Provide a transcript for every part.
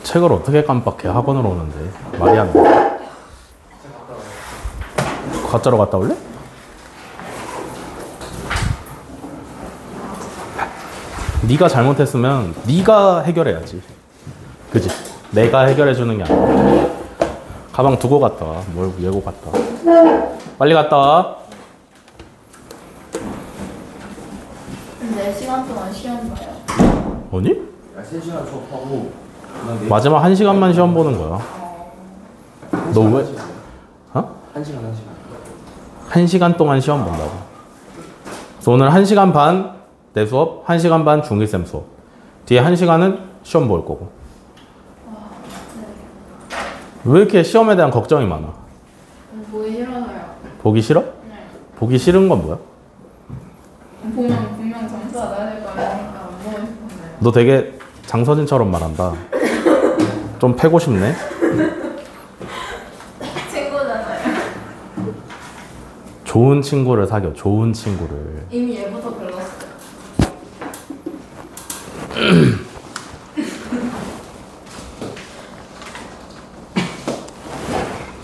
책을 어떻게 깜빡해? 학원으로 오는데. 말이 안 돼. 가짜로 갔다 올래? 네가 잘못했으면 네가 해결해야지. 그지? 내가 해결해주는 게 아니야. 가방 두고 갔다 와. 뭘 예고 갔다 와. 빨리 갔다 와. 4시간 동안 시험 봐요. 뭐니? 3시간 수업하고 마지막 1시간만 시험 보는 거야. 너 왜? 어? 1시간 1시간 동안 시험 본다고. 그래서 오늘 1시간 반 내 수업, 1시간 반 중기쌤 수업. 뒤에 1시간은 시험 볼 거고. 왜 이렇게 시험에 대한 걱정이 많아? 보기 싫어서요. 보기 싫어? 네. 보기 싫은 건 뭐야? 보면 분명 점수가 나야 될 거 아니니까 안 보고 싶은데. 너 되게 장서진처럼 말한다. 좀 패고 싶네. 친구잖아요. 좋은 친구를 사겨. 좋은 친구를. 이미 얘부터 글렀어요.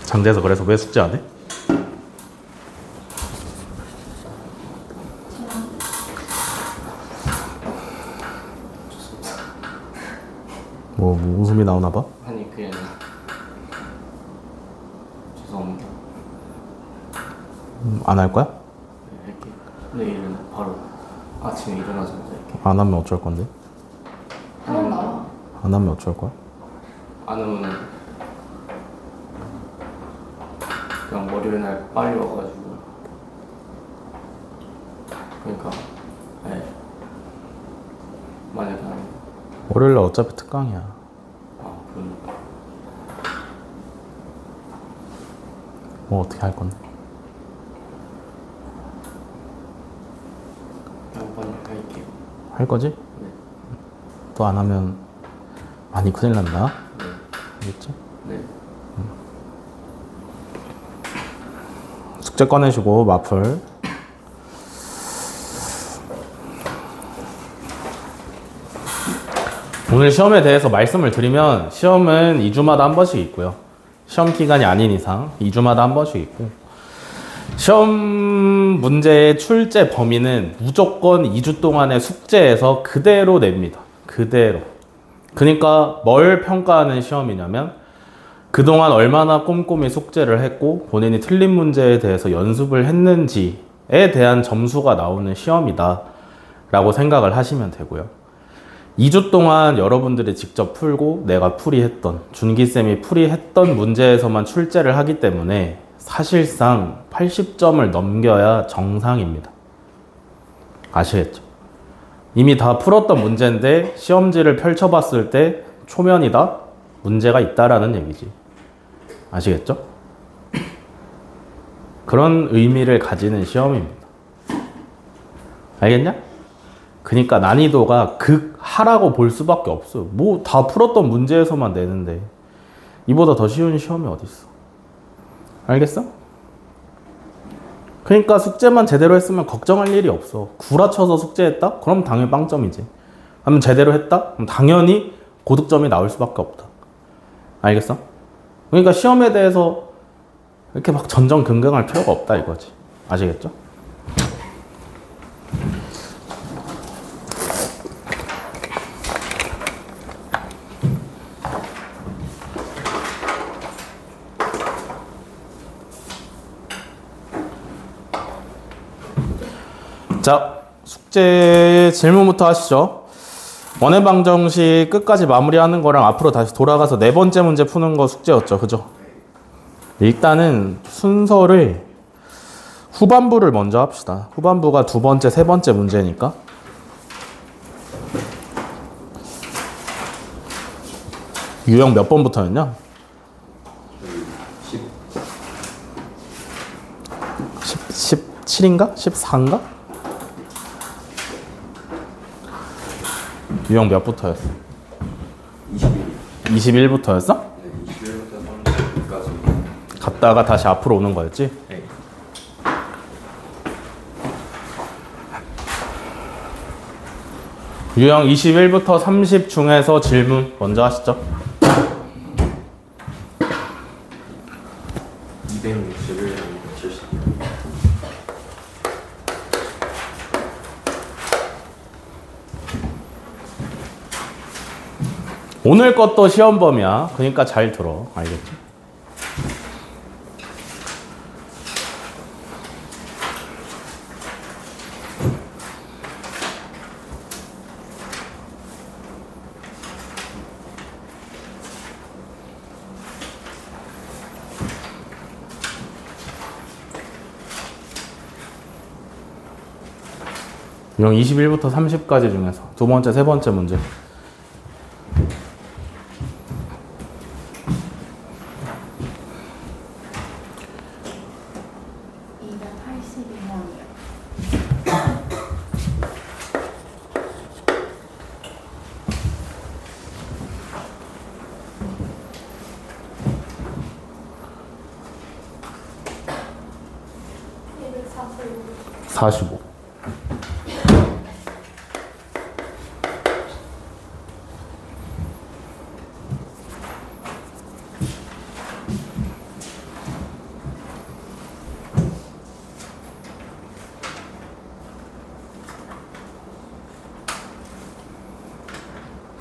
장대에서 그래서 왜 숙제 안 해? 뭐 웃음이 나오나 봐? 아니 그냥 죄송합니다. 안 할 거야? 네, 할게. 내일은 바로 아침에 일어나자마자 이렇게 안 하면 어쩔 건데? 하면 나와. 안 하면 어쩔 거야? 안 하면 그냥 월요일 날 빨리 와가지고 그러니까 네 만약에 안 월요일날 어차피 특강이야. 그럼 뭐 어떻게 할 건데? 그냥 빨리 할게요. 할 거지? 네. 또 안 하면 많이 큰일 난다. 네. 알겠지? 네. 숙제 꺼내시고 마플. 오늘 시험에 대해서 말씀을 드리면 시험은 2주마다 한 번씩 있고요. 시험 기간이 아닌 이상 2주마다 한 번씩 있고, 시험 문제의 출제 범위는 무조건 2주 동안의 숙제에서 그대로 냅니다. 그대로. 그러니까 뭘 평가하는 시험이냐면 그동안 얼마나 꼼꼼히 숙제를 했고 본인이 틀린 문제에 대해서 연습을 했는지에 대한 점수가 나오는 시험이다 라고 생각을 하시면 되고요. 2주 동안 여러분들이 직접 풀고 내가 풀이했던, 준기쌤이 풀이했던 문제에서만 출제를 하기 때문에 사실상 80점을 넘겨야 정상입니다. 아시겠죠? 이미 다 풀었던 문제인데 시험지를 펼쳐봤을 때 초면이다? 문제가 있다라는 얘기지. 아시겠죠? 그런 의미를 가지는 시험입니다. 알겠냐? 그러니까 난이도가 극하라고 볼 수밖에 없어요. 뭐 다 풀었던 문제에서만 내는데 이보다 더 쉬운 시험이 어딨어. 알겠어? 그러니까 숙제만 제대로 했으면 걱정할 일이 없어. 구라쳐서 숙제했다? 그럼 당연히 빵점이지. 하면 제대로 했다? 그럼 당연히 고득점이 나올 수밖에 없다. 알겠어? 그러니까 시험에 대해서 이렇게 막 전전긍긍할 필요가 없다 이거지. 아시겠죠? 자, 숙제 질문부터 하시죠. 원의 방정식 끝까지 마무리하는 거랑 앞으로 다시 돌아가서 네 번째 문제 푸는 거 숙제였죠. 그죠? 일단은 순서를 후반부를 먼저 합시다. 후반부가 두 번째, 세 번째 문제니까. 유형 몇 번부터였냐? 17인가? 14인가? 유형 몇부터였어? 21부터였어? 네, 21부터 30까지 갔다가 다시 앞으로 오는 거였지? 네. 유형 21부터 30 중에서 질문 먼저 하시죠. 261, 270. 오늘 것도 시험 범위야. 그러니까 잘 들어. 알겠지? 영 21부터 30까지 중에서 두 번째, 세 번째 문제. 사십오.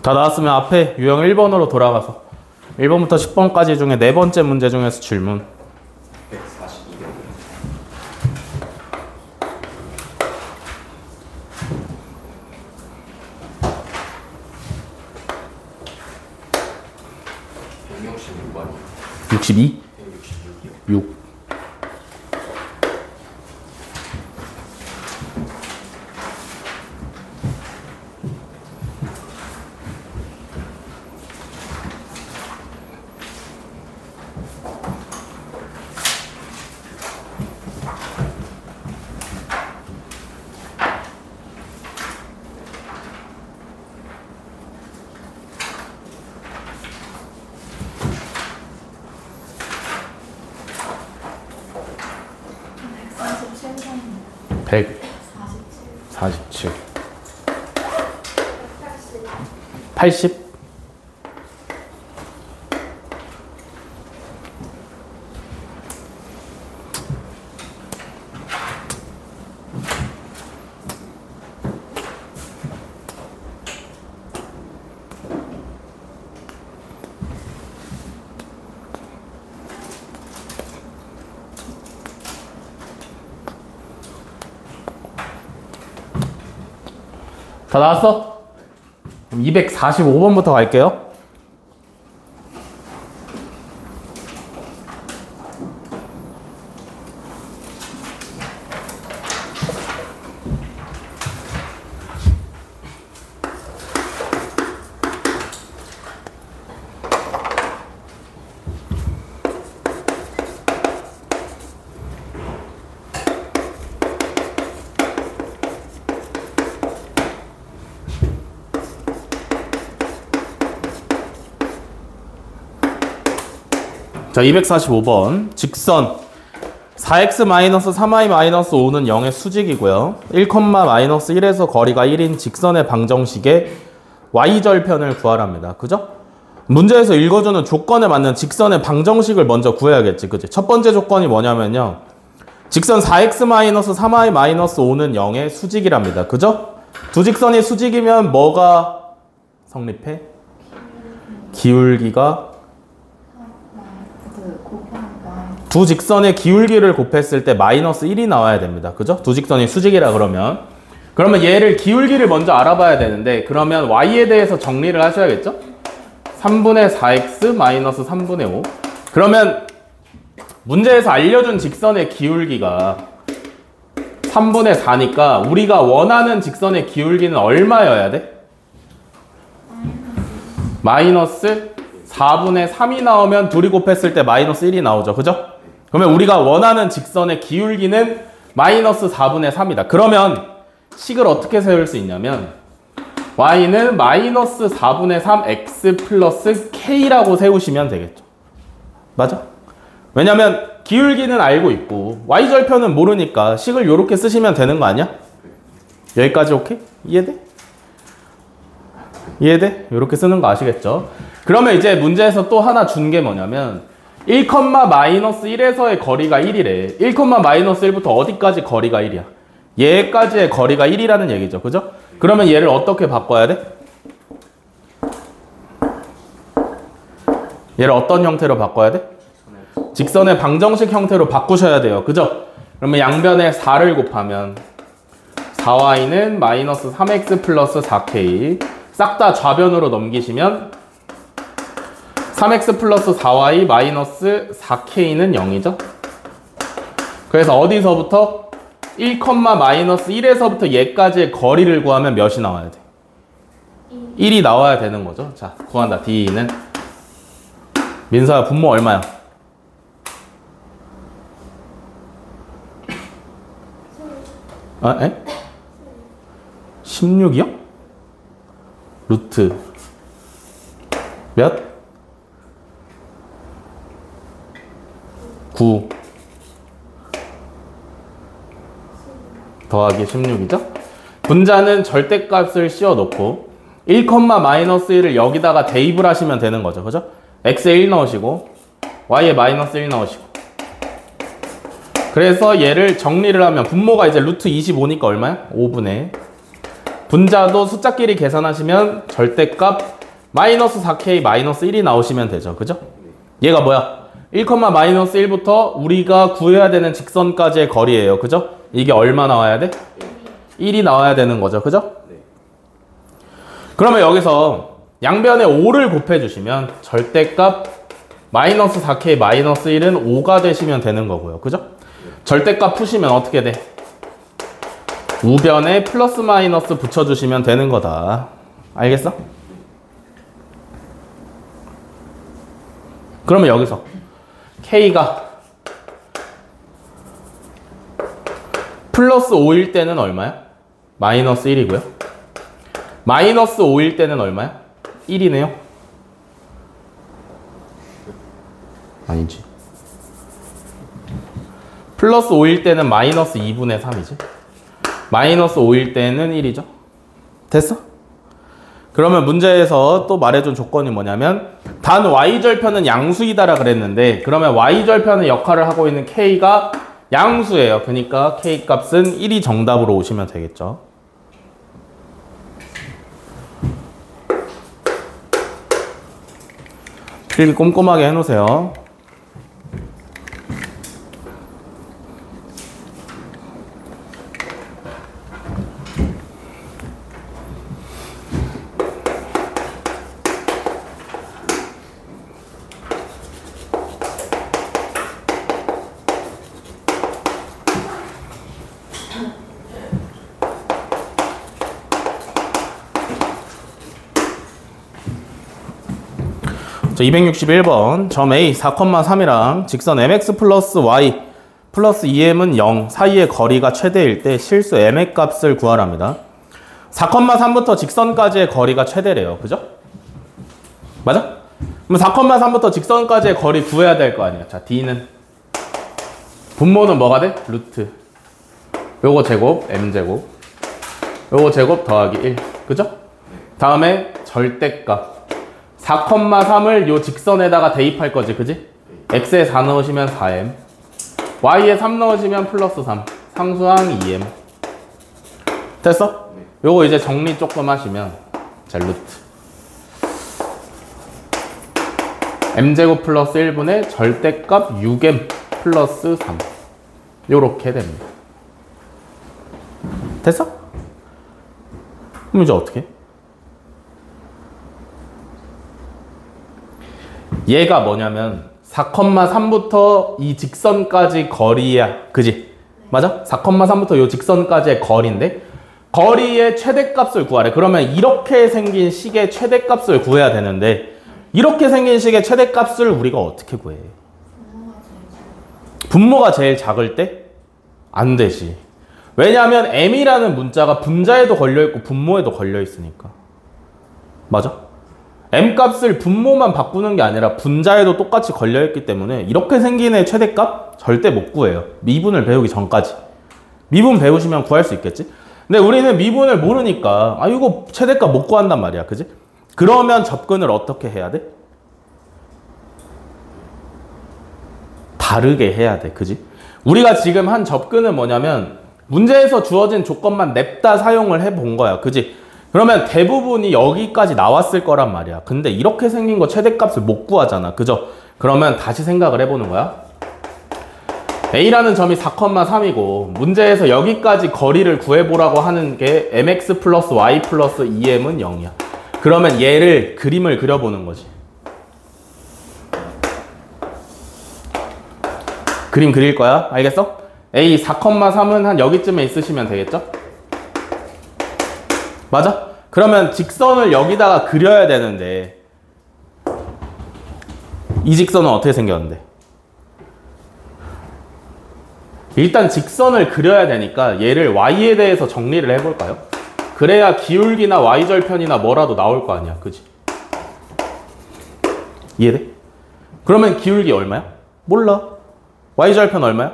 다 나왔으면 앞에 유형 1번으로 돌아가서 1번부터 10번까지 중에 네 번째 문제 중에서 질문. 142개. (166만) 62? 166이요. 6. 백 47. 80? 다 나왔어? 그럼 245번부터 갈게요. 자, 245번. 직선 4x-3y-5는 0의 수직이고요. 1,-1에서 거리가 1인 직선의 방정식의 y절편을 구하랍니다. 그죠? 문제에서 읽어주는 조건에 맞는 직선의 방정식을 먼저 구해야겠지. 그치? 첫 번째 조건이 뭐냐면요. 직선 4x-3y-5는 0의 수직이랍니다. 그죠? 두 직선이 수직이면 뭐가 성립해? 기울기가 두 직선의 기울기를 곱했을 때 마이너스 1이 나와야 됩니다. 그죠? 두 직선이 수직이라 그러면 얘를 기울기를 먼저 알아봐야 되는데 그러면 y에 대해서 정리를 하셔야겠죠? 3분의 4x 마이너스 3분의 5. 그러면 문제에서 알려준 직선의 기울기가 3분의 4니까 우리가 원하는 직선의 기울기는 얼마여야 돼? 마이너스 4분의 3이 나오면 둘이 곱했을 때 마이너스 1이 나오죠. 그죠? 그러면 우리가 원하는 직선의 기울기는 마이너스 4분의 3이다. 그러면 식을 어떻게 세울 수 있냐면 y는 마이너스 4분의 3 x 플러스 k라고 세우시면 되겠죠. 맞아? 왜냐면 기울기는 알고 있고 y절편은 모르니까 식을 이렇게 쓰시면 되는 거 아니야? 여기까지 오케이? 이해돼? 이해돼? 이렇게 쓰는 거 아시겠죠? 그러면 이제 문제에서 또 하나 준 게 뭐냐면 1, 마이너스 1에서의 거리가 1이래. 1, 마이너스 1부터 어디까지 거리가 1이야? 얘까지의 거리가 1이라는 얘기죠. 그죠? 그러면 얘를 어떻게 바꿔야 돼? 얘를 어떤 형태로 바꿔야 돼? 직선의 방정식 형태로 바꾸셔야 돼요. 그죠? 그러면 양변에 4를 곱하면 4y는 마이너스 3x 플러스 4k 싹 다 좌변으로 넘기시면 3x 플러스 4y 마이너스 4k는 0이죠. 그래서 어디서부터 1, 마이너스 1에서부터 얘까지의 거리를 구하면 몇이 나와야 돼? 1이 나와야 되는 거죠. 자, 구한다. D는 민서야, 분모 얼마야? 아, 에? 16이요? 루트 몇? 9 더하기 16이죠? 분자는 절대값을 씌워놓고 1, 마이너스 1을 여기다가 대입을 하시면 되는 거죠. 그죠? x에 1 넣으시고 y에 마이너스 1 넣으시고 그래서 얘를 정리를 하면 분모가 이제 루트 25니까 얼마야? 5분의 분자도 숫자끼리 계산하시면 절대값 마이너스 4k 마이너스 1이 나오시면 되죠. 그죠? 얘가 뭐야? 1, 마이너스 1부터 우리가 구해야 되는 직선까지의 거리예요. 그죠? 이게 얼마 나와야 돼? 1이 나와야 되는 거죠. 그죠? 그러면 여기서 양변에 5를 곱해주시면 절대값 마이너스 4k 마이너스 1은 5가 되시면 되는 거고요. 그죠? 절대값 푸시면 어떻게 돼? 우변에 플러스 마이너스 붙여주시면 되는 거다. 알겠어? 그러면 여기서 K가 플러스 5일 때는 얼마야? 마이너스 1이고요. 마이너스 5일 때는 얼마야? 1이네요. 아니지. 플러스 5일 때는 마이너스 2분의 3이지. 마이너스 5일 때는 1이죠. 됐어? 그러면 문제에서 또 말해준 조건이 뭐냐면 단 y절편은 양수이다라 그랬는데 그러면 y절편의 역할을 하고 있는 k가 양수예요. 그러니까 k 값은 1이 정답으로 오시면 되겠죠. 필기 꼼꼼하게 해놓으세요. 자, 261번 점 A 4,3이랑 직선 mx 플러스 y 플러스 2m은 0 사이의 거리가 최대일 때 실수 m의 값을 구하랍니다. 4,3부터 직선까지의 거리가 최대래요. 그죠? 맞아? 그럼 4,3부터 직선까지의 거리 구해야 될 거 아니야. 자, D는 분모는 뭐가 돼? 루트 요거 제곱 m제곱 요거 제곱 더하기 1 그죠? 다음에 절대값 4,3을 요 직선에다가 대입할 거지, 그지? x에 4 넣으시면 4m, y에 3 넣으시면 플러스 3, 상수항 2m. 됐어? 요거 이제 정리 조금 하시면 자, 루트 m제곱 플러스 1분의 절대값 6m 플러스 3 요렇게 됩니다. 됐어? 그럼 이제 어떻게 해? 얘가 뭐냐면 4,3부터 이 직선까지 거리야. 그지? 맞아? 4,3부터 이 직선까지의 거리인데 거리의 최대값을 구하래. 그러면 이렇게 생긴 식의 최대값을 구해야 되는데 이렇게 생긴 식의 최대값을 우리가 어떻게 구해? 분모가 제일 작을 때? 안 되지. 왜냐하면 m이라는 문자가 분자에도 걸려있고 분모에도 걸려있으니까. 맞아? m값을 분모만 바꾸는 게 아니라 분자에도 똑같이 걸려있기 때문에 이렇게 생긴 애 최대값 절대 못 구해요. 미분을 배우기 전까지. 미분 배우시면 구할 수 있겠지? 근데 우리는 미분을 모르니까 이거 최대값 못 구한단 말이야. 그지? 그러면 접근을 어떻게 해야 돼? 다르게 해야 돼. 그지? 우리가 지금 한 접근은 뭐냐면 문제에서 주어진 조건만 냅다 사용을 해본 거야. 그지? 그러면 대부분이 여기까지 나왔을 거란 말이야. 근데 이렇게 생긴 거 최대값을 못 구하잖아. 그죠? 그러면 다시 생각을 해보는 거야. A라는 점이 4,3이고 문제에서 여기까지 거리를 구해보라고 하는 게 mx 플러스 y 플러스 2m은 0이야. 그러면 얘를 그림을 그려보는 거지. 그림 그릴 거야. 알겠어? A 4,3은 한 여기쯤에 있으시면 되겠죠? 맞아? 그러면 직선을 여기다가 그려야 되는데 이 직선은 어떻게 생겼는데? 일단 직선을 그려야 되니까 얘를 y에 대해서 정리를 해볼까요? 그래야 기울기나 y절편이나 뭐라도 나올 거 아니야. 그지? 이해돼? 그러면 기울기 얼마야? 몰라. y절편 얼마야?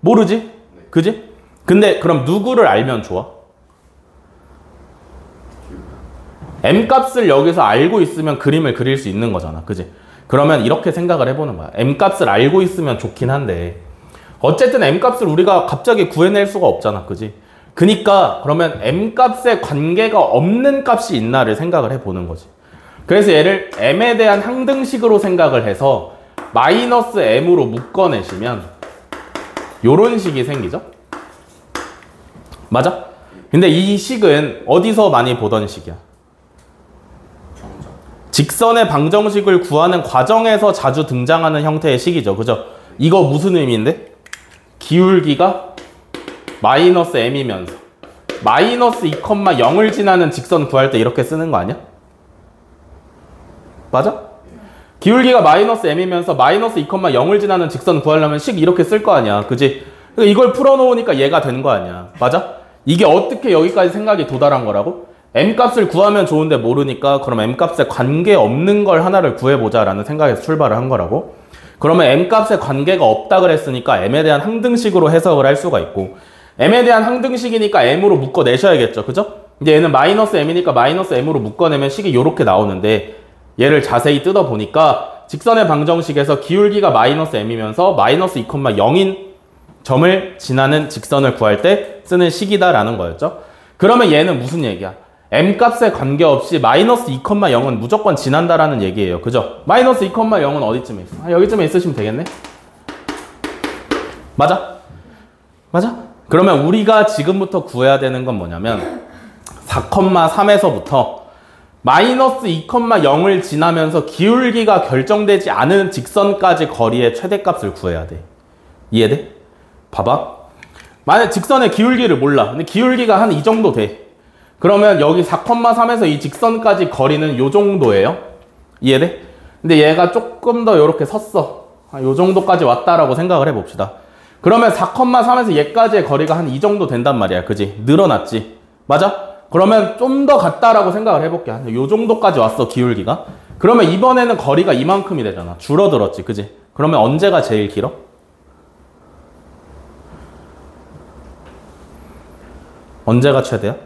모르지? 그지? 근데 그럼 누구를 알면 좋아? m 값을 여기서 알고 있으면 그림을 그릴 수 있는 거잖아. 그지? 그러면 이렇게 생각을 해보는 거야. m 값을 알고 있으면 좋긴 한데 어쨌든 m 값을 우리가 갑자기 구해낼 수가 없잖아. 그지? 그니까 그러면 m 값에 관계가 없는 값이 있나를 생각을 해보는 거지. 그래서 얘를 m에 대한 항등식으로 생각을 해서 마이너스 m으로 묶어내시면 요런 식이 생기죠? 맞아? 근데 이 식은 어디서 많이 보던 식이야? 직선의 방정식을 구하는 과정에서 자주 등장하는 형태의 식이죠. 그죠? 이거 무슨 의미인데? 기울기가 마이너스 m이면서 마이너스 2,0을 지나는 직선 구할 때 이렇게 쓰는 거 아니야? 맞아? 기울기가 마이너스 m이면서 마이너스 2,0을 지나는 직선 구하려면 식 이렇게 쓸 거 아니야. 그지? 이걸 풀어놓으니까 얘가 된 거 아니야. 맞아? 이게 어떻게 여기까지 생각이 도달한 거라고? m 값을 구하면 좋은데 모르니까 그럼 m 값에 관계없는 걸 하나를 구해보자 라는 생각에서 출발을 한 거라고. 그러면 m 값에 관계가 없다 그랬으니까 m에 대한 항등식으로 해석을 할 수가 있고 m에 대한 항등식이니까 m으로 묶어내셔야겠죠. 그죠? 근데 얘는 마이너스 m이니까 마이너스 m으로 묶어내면 식이 이렇게 나오는데 얘를 자세히 뜯어보니까 직선의 방정식에서 기울기가 마이너스 m이면서 마이너스 2,0인 점을 지나는 직선을 구할 때 쓰는 식이다라는 거였죠. 그러면 얘는 무슨 얘기야? m 값에 관계없이 마이너스 2,0은 무조건 지난다라는 얘기예요. 그죠? 마이너스 2,0은 어디쯤에 있어? 여기쯤에 있으시면 되겠네? 맞아? 맞아? 그러면 우리가 지금부터 구해야 되는 건 뭐냐면 4,3에서부터 마이너스 2,0을 지나면서 기울기가 결정되지 않은 직선까지 거리의 최대값을 구해야 돼. 이해돼? 봐봐. 만약 직선의 기울기를 몰라. 근데 기울기가 한 이 정도 돼. 그러면 여기 4,3에서 이 직선까지 거리는 요 정도예요. 이해돼? 근데 얘가 조금 더 이렇게 섰어. 요 정도까지 왔다라고 생각을 해봅시다. 그러면 4,3에서 얘까지의 거리가 한 이 정도 된단 말이야. 그지? 늘어났지? 맞아? 그러면 좀 더 갔다라고 생각을 해볼게. 요 정도까지 왔어, 기울기가. 그러면 이번에는 거리가 이만큼이 되잖아. 줄어들었지, 그지? 그러면 언제가 제일 길어? 언제가 최대야?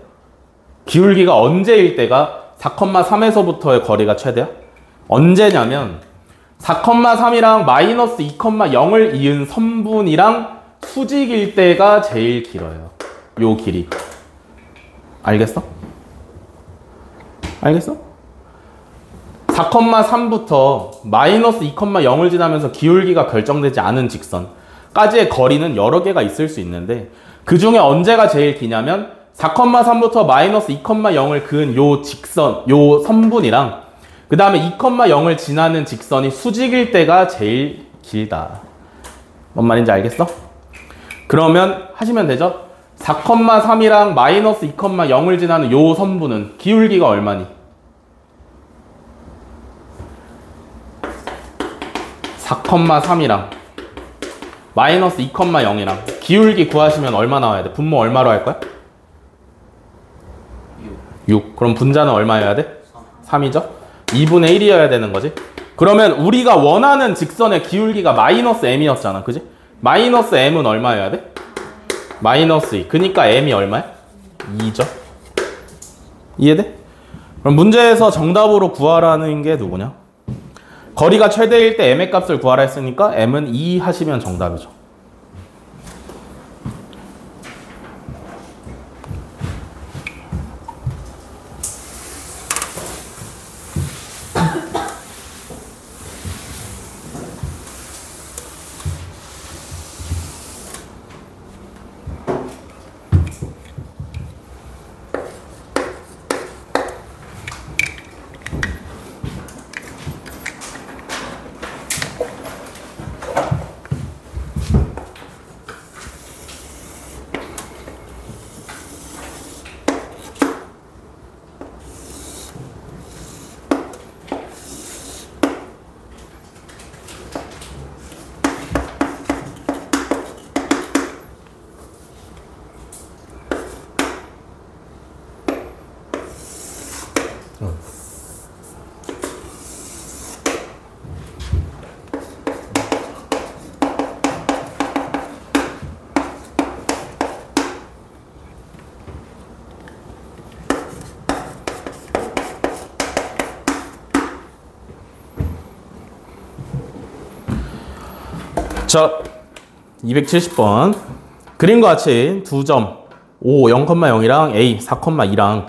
기울기가 언제일 때가 4,3에서부터의 거리가 최대야? 언제냐면 4,3이랑 마이너스 2,0을 이은 선분이랑 수직일 때가 제일 길어요. 요 길이. 알겠어? 알겠어? 4,3부터 마이너스 2,0을 지나면서 기울기가 결정되지 않은 직선까지의 거리는 여러 개가 있을 수 있는데 그 중에 언제가 제일 기냐면 4,3부터 마이너스 2,0을 그은 요 직선, 요 선분이랑 그 다음에 2,0을 지나는 직선이 수직일 때가 제일 길다. 뭔 말인지 알겠어? 그러면 하시면 되죠? 4,3이랑 마이너스 2,0을 지나는 요 선분은 기울기가 얼마니? 4,3이랑 마이너스 2,0이랑 기울기 구하시면 얼마 나와야 돼? 분모 얼마로 할 거야? 6. 그럼 분자는 얼마여야 돼? 3이죠? 2분의 1이어야 되는 거지? 그러면 우리가 원하는 직선의 기울기가 마이너스 m이었잖아. 그지? 마이너스 m은 얼마여야 돼? 마이너스 2. 그니까 m이 얼마야? 2죠? 이해돼? 그럼 문제에서 정답으로 구하라는 게 누구냐? 거리가 최대일 때 m의 값을 구하라 했으니까 m은 2 하시면 정답이죠. 자, 270번. 그림과 같이 두 점 5, 0,0이랑 A, 4,2랑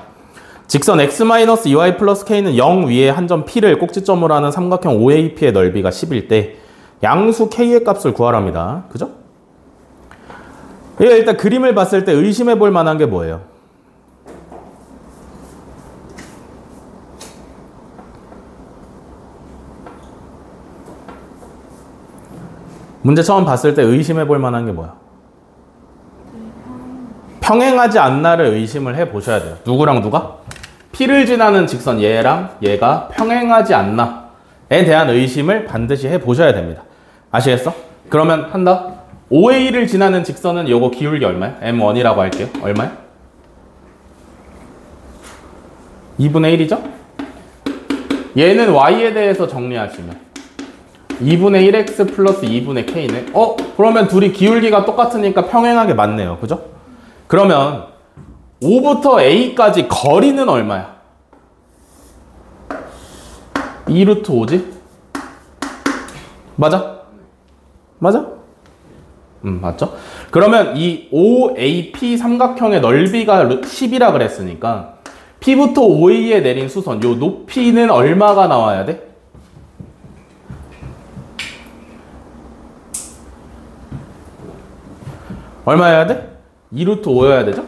직선 x-2y 플러스 k는 0 위에 한 점 P를 꼭지점으로 하는 삼각형 OAP의 넓이가 10일 때 양수 K의 값을 구하랍니다. 그죠? 일단 그림을 봤을 때 의심해 볼 만한 게 뭐예요? 문제 처음 봤을 때 의심해 볼 만한 게 뭐야? 평행하지 않나를 의심을 해 보셔야 돼요. 누구랑 누가? P를 지나는 직선 얘랑 얘가 평행하지 않나에 대한 의심을 반드시 해 보셔야 됩니다. 아시겠어? 그러면 한다. OA를 지나는 직선은 요거 기울기 얼마야? M1이라고 할게요. 얼마야? 2분의 1이죠? 얘는 Y에 대해서 정리하시면 2분의 1x 플러스 2분의 k네. 그러면 둘이 기울기가 똑같으니까 평행하게 맞네요. 그죠? 그러면 5부터 a까지 거리는 얼마야? 2루트 5지? 맞아? 맞아? 맞죠? 그러면 이 OAP 삼각형의 넓이가 10이라 그랬으니까 P부터 OA에 내린 수선, 요 높이는 얼마가 나와야 돼? 얼마여야 돼? 2루트 5여야 되죠?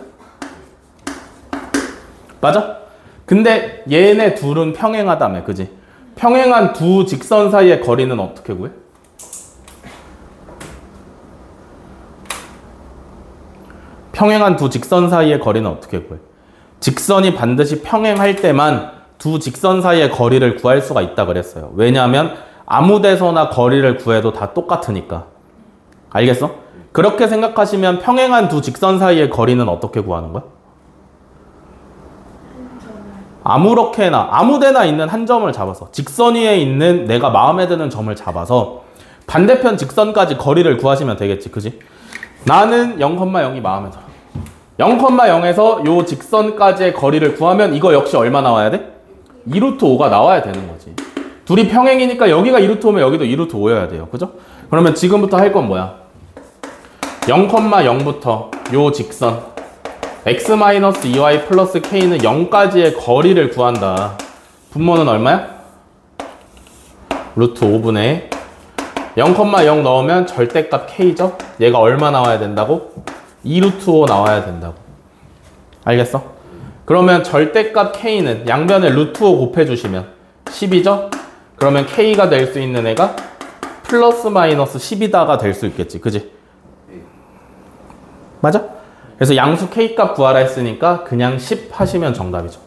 맞아? 근데 얘네 둘은 평행하다며, 그지? 평행한 두 직선 사이의 거리는 어떻게 구해? 평행한 두 직선 사이의 거리는 어떻게 구해? 직선이 반드시 평행할 때만 두 직선 사이의 거리를 구할 수가 있다 그랬어요. 왜냐하면 아무 데서나 거리를 구해도 다 똑같으니까. 알겠어? 그렇게 생각하시면 평행한 두 직선 사이의 거리는 어떻게 구하는 거야? 아무렇게나 아무데나 있는 한 점을 잡아서 직선 위에 있는 내가 마음에 드는 점을 잡아서 반대편 직선까지 거리를 구하시면 되겠지. 그지? 나는 0,0이 마음에 들어. 0,0에서 요 직선까지의 거리를 구하면 이거 역시 얼마 나와야 돼? 2루트 5가 나와야 되는 거지. 둘이 평행이니까 여기가 2루트 5면 여기도 2루트 5여야 돼요. 그죠? 그러면 지금부터 할 건 뭐야? 0,0부터 요 직선 x-2y 플러스 k는 0까지의 거리를 구한다. 분모는 얼마야? 루트 5분의 0,0 넣으면 절대값 k죠? 얘가 얼마 나와야 된다고? 2루트 5 나와야 된다고. 알겠어? 그러면 절대값 k는 양변에 루트 5 곱해주시면 10이죠? 그러면 k가 될 수 있는 애가 플러스 마이너스 10이다가 될 수 있겠지. 그지? 맞아? 그래서 양수 k값 구하라 했으니까 그냥 10 하시면 정답이죠.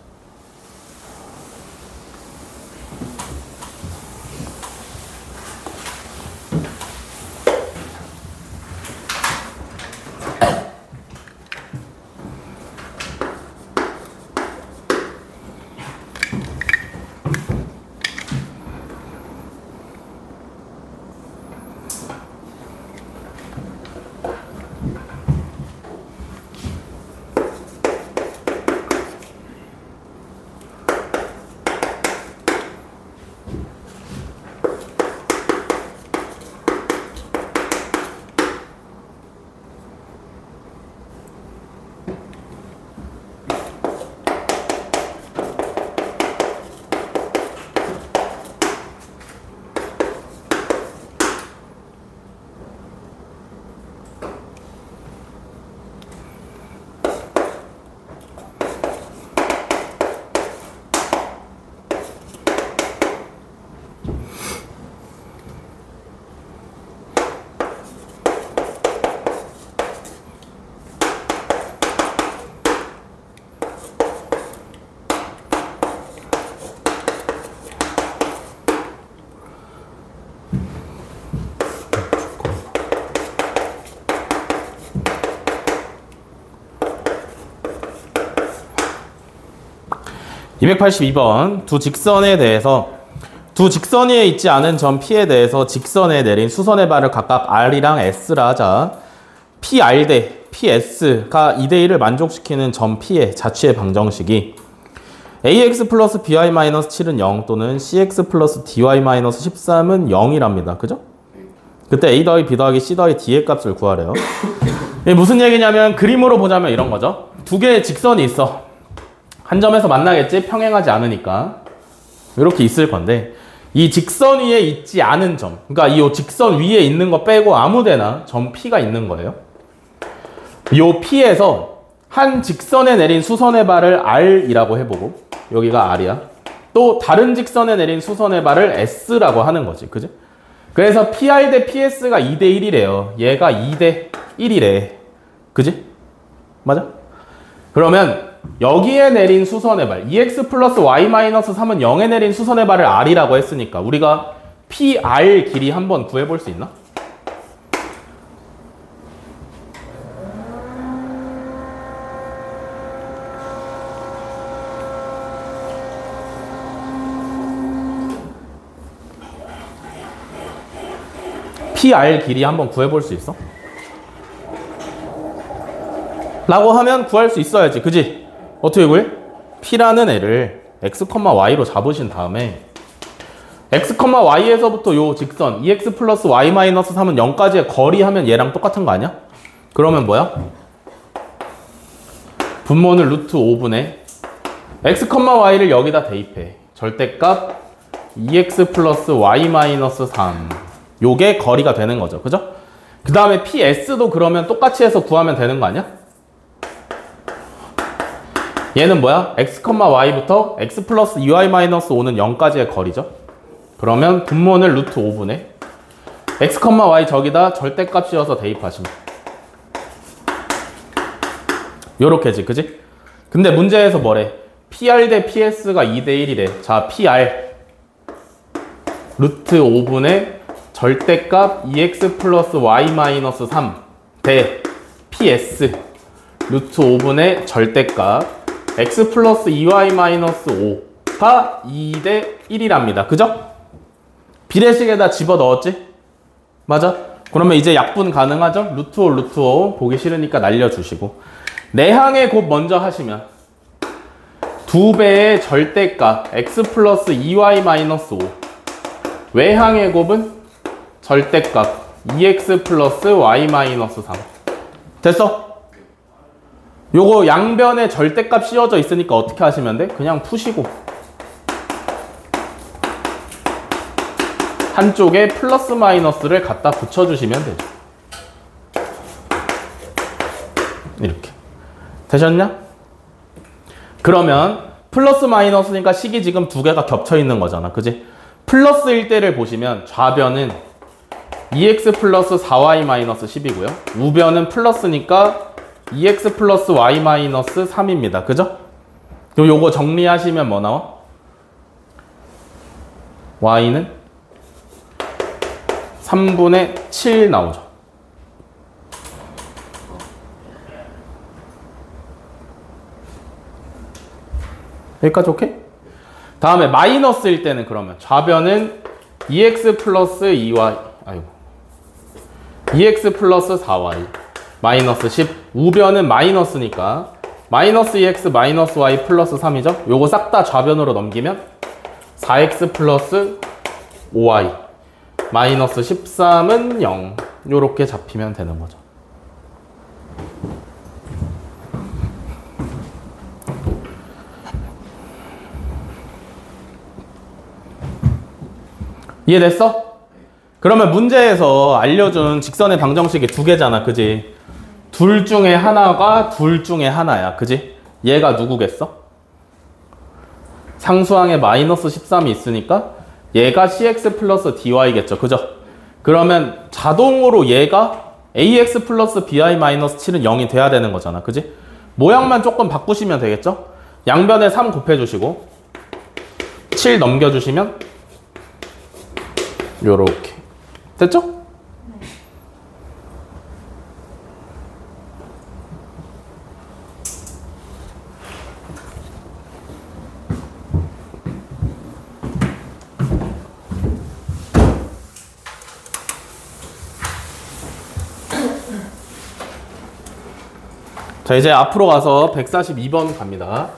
282번 두 직선에 대해서 두 직선 위에 있지 않은 점 P에 대해서 직선에 내린 수선의 발을 각각 R이랑 S라 하자. PR 대 PS가 2대1을 만족시키는 점 P의 자취의 방정식이 AX 플러스 BY 마이너스 7은 0 또는 CX 플러스 DY 마이너스 13은 0이랍니다. 그죠? 그때 A 더하기 B 더하기 C 더하기 D의 값을 구하래요. 이게 무슨 얘기냐면 그림으로 보자면 이런 거죠. 두 개의 직선이 있어. 한 점에서 만나겠지? 평행하지 않으니까. 이렇게 있을 건데 이 직선 위에 있지 않은 점, 그러니까 이 직선 위에 있는 거 빼고 아무 데나 점 P가 있는 거예요. 이 P에서 한 직선에 내린 수선의 발을 R이라고 해보고 여기가 R이야. 또 다른 직선에 내린 수선의 발을 S라고 하는 거지. 그지? 그래서 PR 대 PS가 2대 1이래요. 얘가 2대 1이래. 그지? 맞아? 그러면 여기에 내린 수선의 발 EX 플러스 Y 마이너스 3은 0에 내린 수선의 발을 R이라고 했으니까 우리가 PR 길이 한번 구해볼 수 있나? PR 길이 한번 구해볼 수 있어? 라고 하면 구할 수 있어야지. 그지? 어떻게 구해? P라는 애를 X, Y로 잡으신 다음에 X, Y에서부터 요 직선 EX 플러스 Y 마이너스 3은 0까지의 거리 하면 얘랑 똑같은 거 아니야? 그러면 뭐야? 분모는 루트 5분의 X, Y를 여기다 대입해. 절대값 EX 플러스 Y 마이너스 3 요게 거리가 되는 거죠. 그죠? 그 다음에 PS도 그러면 똑같이 해서 구하면 되는 거 아니야? 얘는 뭐야? X, Y부터 X 플러스 2Y 마이너스 5는 0까지의 거리죠. 그러면 분모는 루트 5분의 X, Y 저기다 절대값 씌워서 대입하시면 요렇게지. 그지? 근데 문제에서 뭐래? PR 대 PS가 2대 1이래. 자, PR 루트 5분의 절대값 EX 플러스 Y 마이너스 3 대 PS 루트 5분의 절대값 X 플러스 2Y 마이너스 5가 2대 1이랍니다. 그죠? 비례식에다 집어 넣었지? 맞아? 그러면 이제 약분 가능하죠? 루트 5, 루트 5 보기 싫으니까 날려주시고 내항의 곱 먼저 하시면 2배의 절대값 X 플러스 2Y 마이너스 5 외항의 곱은 절대값 EX 플러스 Y 마이너스 3 됐어? 요거 양변에 절대값 씌워져 있으니까 어떻게 하시면 돼? 그냥 푸시고 한쪽에 플러스 마이너스를 갖다 붙여주시면 되죠. 이렇게 되셨냐? 그러면 플러스 마이너스니까 식이 지금 두 개가 겹쳐 있는 거잖아. 그지? 플러스일 때를 보시면 좌변은 EX 플러스 4Y 마이너스 10이고요. 우변은 플러스니까 EX 플러스 Y 마이너스 3입니다. 그죠? 그럼 요거 정리하시면 뭐 나와? Y는 3분의 7 나오죠. 여기까지 오케이? 다음에 마이너스일 때는 그러면 좌변은 EX 플러스 2Y EX 플러스 4Y 마이너스 10 우변은 마이너스니까 마이너스 EX 마이너스 Y 플러스 3이죠. 요거 싹 다 좌변으로 넘기면 4X 플러스 5Y 마이너스 13은 0 요렇게 잡히면 되는 거죠. 이해됐어? 그러면 문제에서 알려준 직선의 방정식이 두 개잖아. 그지? 둘 중에 하나가 둘 중에 하나야. 그지? 얘가 누구겠어? 상수항에 마이너스 13이 있으니까 얘가 CX 플러스 DY겠죠. 그죠? 그러면 자동으로 얘가 AX 플러스 BY 마이너스 7은 0이 돼야 되는 거잖아. 그지? 모양만 조금 바꾸시면 되겠죠? 양변에 3 곱해주시고 7 넘겨주시면 요렇게 됐죠? 자, 이제 앞으로 가서 142번 갑니다.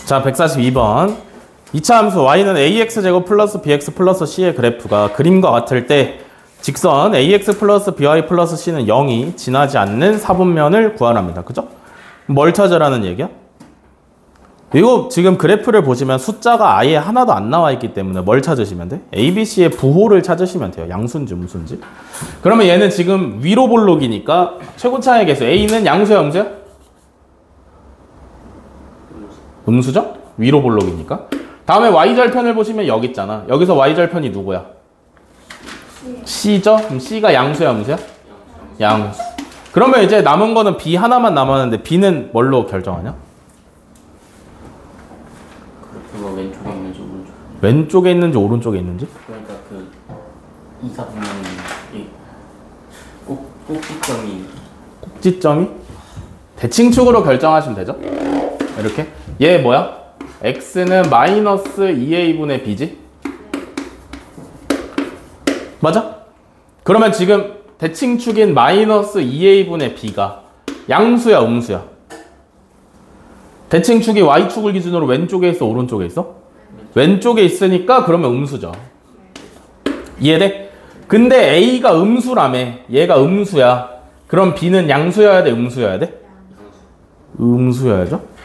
자, 142번. 2차 함수 y는 ax제곱 플러스 bx 플러스 c의 그래프가 그림과 같을 때 직선 ax 플러스 by 플러스 c는 0이 지나지 않는 사분면을 구하랍니다. 그죠? 뭘 찾으라는 얘기야? 이거 지금 그래프를 보시면 숫자가 아예 하나도 안 나와 있기 때문에 뭘 찾으시면 돼? a, b, c의 부호를 찾으시면 돼요. 양수인지 음수인지. 그러면 얘는 지금 위로 볼록이니까 최고차의 개수 a는 양수야 음수야? 음수죠? 위로 볼록이니까. 다음에 y절편을 보시면 여기 있잖아. 여기서 y절편이 누구야? C죠? 그럼 C가 양수야 음수야? 양수. 그러면 이제 남은 거는 B 하나만 남았는데 B는 뭘로 결정하냐? 그래프가 왼쪽에 있는지 오른쪽에 왼쪽에 있는지 오른쪽에 있는지? 그러니까 그 이사분면이 꼭지점이 꼭지점이? 대칭축으로 결정하시면 되죠? 이렇게. 얘 뭐야? x는 마이너스 2a분의 b지? 맞아? 그러면 지금 대칭축인 마이너스 2a분의 b가 양수야 음수야? 대칭축이 y축을 기준으로 왼쪽에 있어 오른쪽에 있어? 왼쪽에 있으니까 그러면 음수죠. 이해돼? 근데 a가 음수라며. 얘가 음수야. 그럼 b는 양수여야 돼 음수여야 돼? 음수여야죠?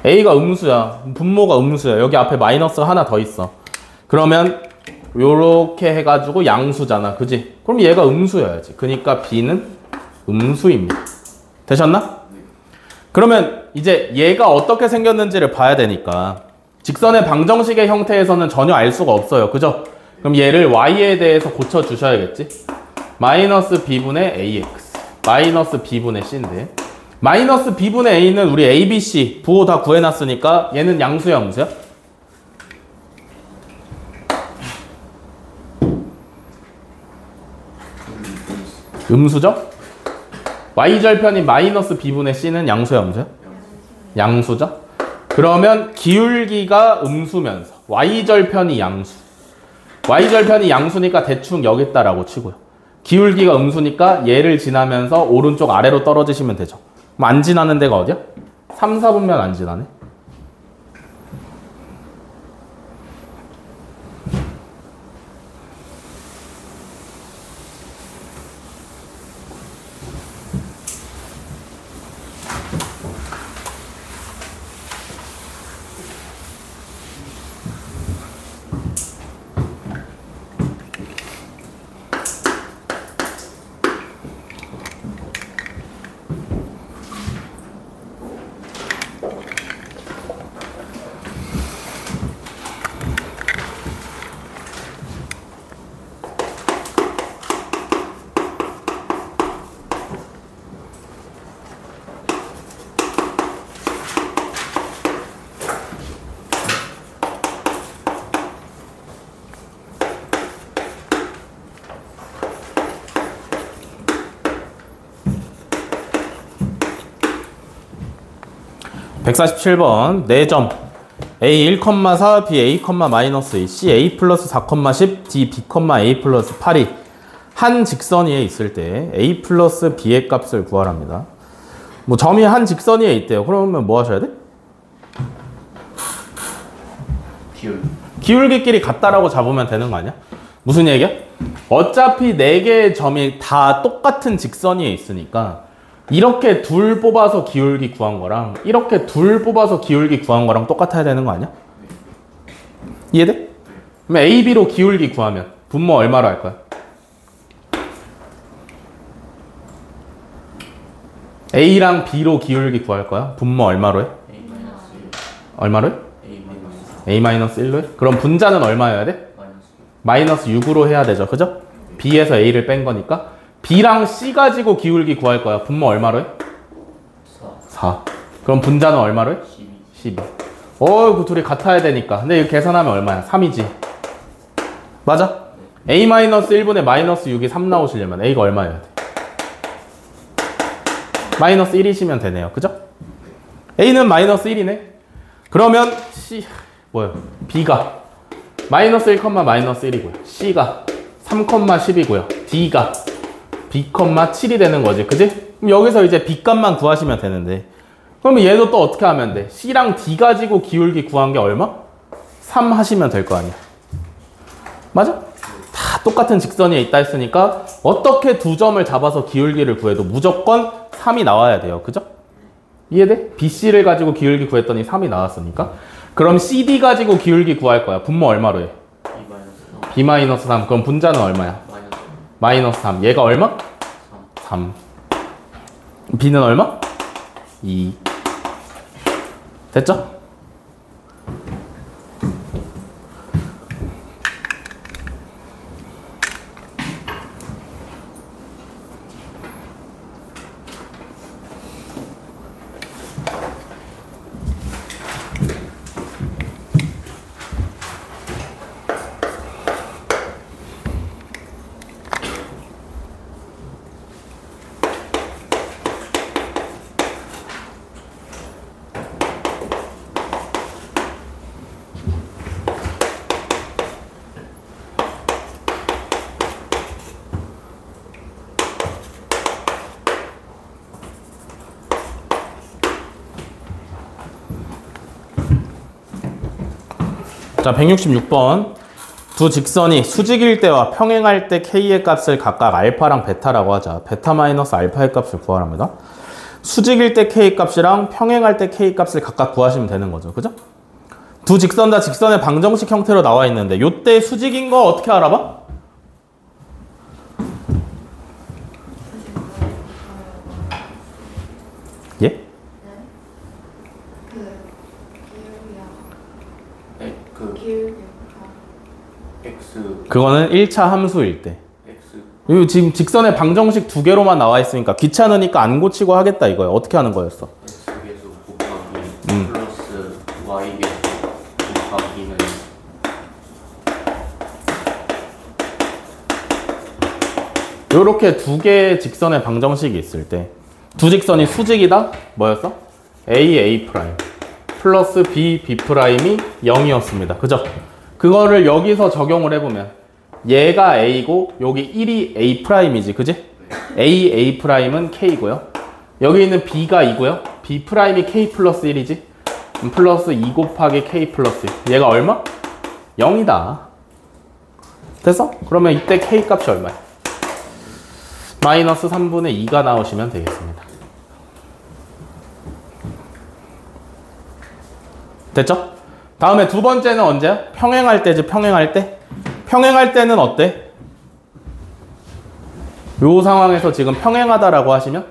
A가 음수야. 분모가 음수야. 여기 앞에 마이너스 하나 더 있어. 그러면 요렇게 해가지고 양수잖아. 그지? 그럼 얘가 음수여야지. 그러니까 B는 음수입니다. 되셨나? 그러면 이제 얘가 어떻게 생겼는지를 봐야 되니까 직선의 방정식의 형태에서는 전혀 알 수가 없어요. 그죠? 그럼 얘를 Y에 대해서 고쳐주셔야겠지? 마이너스 B분의 AX 마이너스 B분의 C인데 마이너스 B분의 A는 우리 A, B, C 부호 다 구해놨으니까 얘는 양수야 음수야? 음수죠? Y절편인 마이너스 B분의 C는 양수야 음수야? 양수죠? 그러면 기울기가 음수면서 Y절편이 양수 Y절편이 양수니까 대충 여기 있다라고 치고요. 기울기가 음수니까 얘를 지나면서 오른쪽 아래로 떨어지시면 되죠. 그럼 안 지나는 데가 어디야? 3, 4분면 안 지나네. (147번) 4점 A 1,4 B A, -2 C A 플러스 4,10 D B, A 플러스 8이 한 직선 위에 있을 때 A 플러스 B의 값을 구하랍니다. 뭐 점이 한 직선 위에 있대요. 그러면 뭐 하셔야 돼? 기울기끼리 같다라고 잡으면 되는 거 아니야? 무슨 얘기야? 어차피 4개의 점이 다 똑같은 직선 위에 있으니까 이렇게 둘 뽑아서 기울기 구한 거랑 이렇게 둘 뽑아서 기울기 구한 거랑 똑같아야 되는 거 아니야? 이해돼? 그럼 A, B로 기울기 구하면 분모 얼마로 할 거야? A랑 B로 기울기 구할 거야? 분모 얼마로 해? 얼마로 해? A-1로 해? 그럼 분자는 얼마여야 돼? 마이너스 6으로 해야 되죠. 그죠? B에서 A를 뺀 거니까 B랑 C 가지고 기울기 구할 거야. 분모 얼마로 해? 4. 그럼 분자는 얼마로 해? 12. 그 둘이 같아야 되니까. 근데 이거 계산하면 얼마야? 3이지. 맞아? A-1분의 마이너스 6이 3 나오시려면 A가 얼마여야 돼? 마이너스 1이시면 되네요. 그죠? A는 마이너스 1이네. 그러면 B가 마이너스 1, 마이너스 1이고요. C가 3, 10이고요. D가 B, 7이 되는 거지. 그지? 그럼 여기서 이제 B 값만 구하시면 되는데. 그러면 얘도 또 어떻게 하면 돼? C랑 D 가지고 기울기 구한 게 얼마? 3 하시면 될 거 아니야. 맞아? 다 똑같은 직선이 있다 했으니까 어떻게 두 점을 잡아서 기울기를 구해도 무조건 3이 나와야 돼요. 그죠? 이해돼? BC를 가지고 기울기 구했더니 3이 나왔으니까. 그럼 CD 가지고 기울기 구할 거야. 분모 얼마로 해? B-3. 그럼 분자는 얼마야? 마이너스 3. 얘가 얼마? 3. B는 얼마? 2. 됐죠? 자, 166번. 두 직선이 수직일 때와 평행할 때 K의 값을 각각 알파랑 베타라고 하자. 베타 마이너스 알파의 값을 구하랍니다. 수직일 때 K 값이랑 평행할 때 K 값을 각각 구하시면 되는 거죠. 그죠? 두 직선 다 직선의 방정식 형태로 나와 있는데 요때 수직인 거 어떻게 알아봐? 예? 그거는 1차 함수일 때. 이거 지금 직선의 방정식 두 개로만 나와 있으니까 귀찮으니까 안 고치고 하겠다 이거야. 어떻게 하는 거였어? X계수 곱하기 플러스 Y계수 곱하기는 요렇게 두 개의 직선의 방정식이 있을 때 두 직선이 수직이다? 뭐였어? A 플러스 B B'이 0이었습니다. 그죠? 그거를 여기서 적용을 해보면 얘가 A고 여기 1이 A'이지. 그지? A'A'은 K고요. 여기 있는 B가 2고요. B'이 K 플러스 1이지. 플러스 2 곱하기 K 플러스 1. 얘가 얼마? 0이다. 됐어? 그러면 이때 K 값이 얼마야? 마이너스 3분의 2가 나오시면 되겠습니다. 됐죠? 다음에 두 번째는 언제야? 평행할 때지. 평행할 때. 평행할 때는 어때? 요 상황에서 지금 평행하다라고 하시면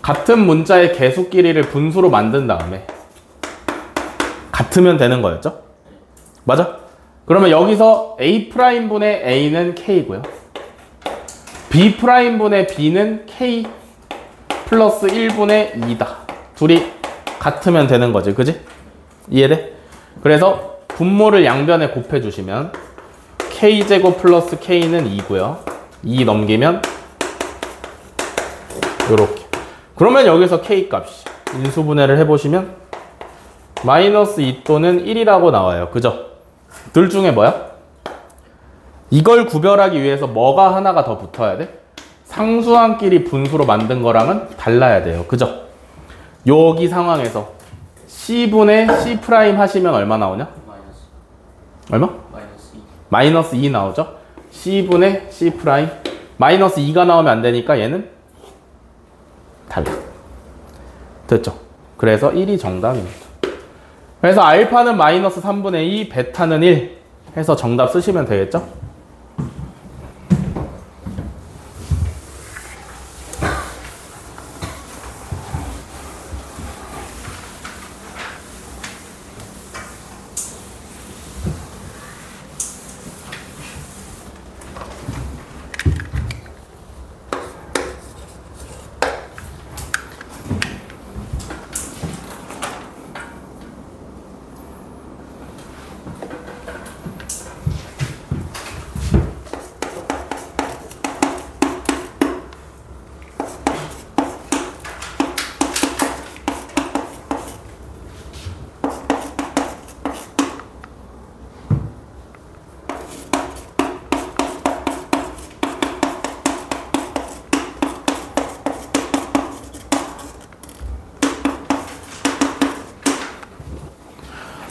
같은 문자의 개수 길이를 분수로 만든 다음에 같으면 되는 거였죠? 맞아? 그러면 여기서 A'분의 A는 K고요. B'분의 B는 K 플러스 1분의 2다. 둘이 같으면 되는 거지. 그지? 이해돼? 그래서 분모를 양변에 곱해주시면 K제곱 플러스 K는 2고요. 2 넘기면 요렇게. 그러면 여기서 K 값이 인수분해를 해보시면 마이너스 2 또는 1이라고 나와요. 그죠? 둘 중에 뭐야? 이걸 구별하기 위해서 뭐가 하나가 더 붙어야 돼? 상수항끼리 분수로 만든 거랑은 달라야 돼요. 그죠? 여기 상황에서 C분의 C' 하시면 얼마 나오냐? 얼마? 마이너스 2 나오죠? C분의 C'. 마이너스 2가 나오면 안 되니까 얘는 탈락. 됐죠? 그래서 1이 정답입니다. 그래서 알파는 마이너스 3분의 2, 베타는 1 해서 정답 쓰시면 되겠죠?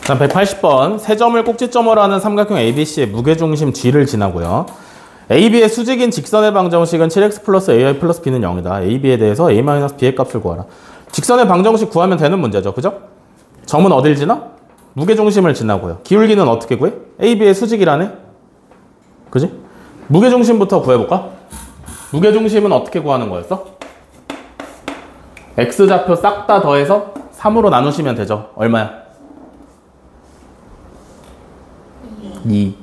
자, 180번. 세 점을 꼭지점으로 하는 삼각형 ABC의 무게중심 G를 지나고요. AB의 수직인 직선의 방정식은 7x 플러스 AI 플러스 B는 0이다. AB에 대해서 A 마이너스 B의 값을 구하라. 직선의 방정식 구하면 되는 문제죠. 그죠? 점은 어딜 지나? 무게중심을 지나고요. 기울기는 어떻게 구해? AB의 수직이라네? 그지? 무게중심부터 구해볼까? 무게중심은 어떻게 구하는 거였어? X좌표 싹 다 더해서 3으로 나누시면 되죠. 얼마야? 2.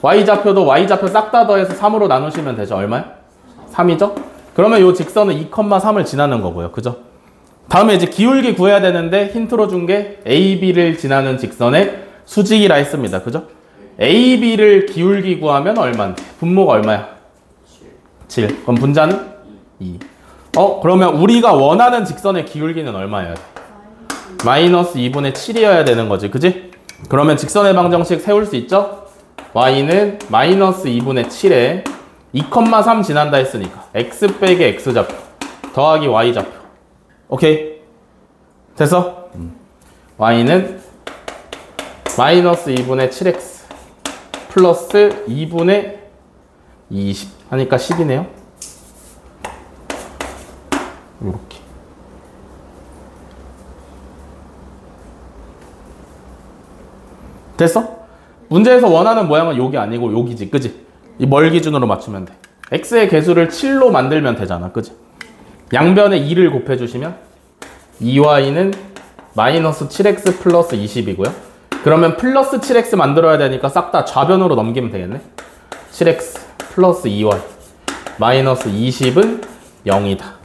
Y좌표도 Y좌표 싹 다 더해서 3으로 나누시면 되죠. 얼마야? 3이죠? 그러면 이 직선은 2,3을 지나는 거고요. 그죠? 다음에 이제 기울기 구해야 되는데 힌트로 준 게 AB를 지나는 직선의 수직이라 했습니다. 그죠? AB를 기울기 구하면 얼마인데? 분모가 얼마야? 7. 그럼 분자는? 2. 그러면 우리가 원하는 직선의 기울기는 얼마여야 돼? 마이너스 2분의 7이어야 되는 거지. 그지? 그러면 직선의 방정식 세울 수 있죠? y는 마이너스 2분의 7에 2,3 지난다 했으니까 x 빼기 x좌표 더하기 y좌표. 오케이? 됐어? y는 마이너스 2분의 7x 플러스 2분의 20 하니까 10이네요. 이렇게. 됐어? 문제에서 원하는 모양은 여기 아니고 여기지, 그지? 이 뭘 기준으로 맞추면 돼? x의 개수를 7로 만들면 되잖아, 그지? 양변에 2를 곱해주시면 2y는 마이너스 7x 플러스 20이고요. 그러면 플러스 7x 만들어야 되니까 싹 다 좌변으로 넘기면 되겠네. 7x 플러스 2y 마이너스 20은 0이다.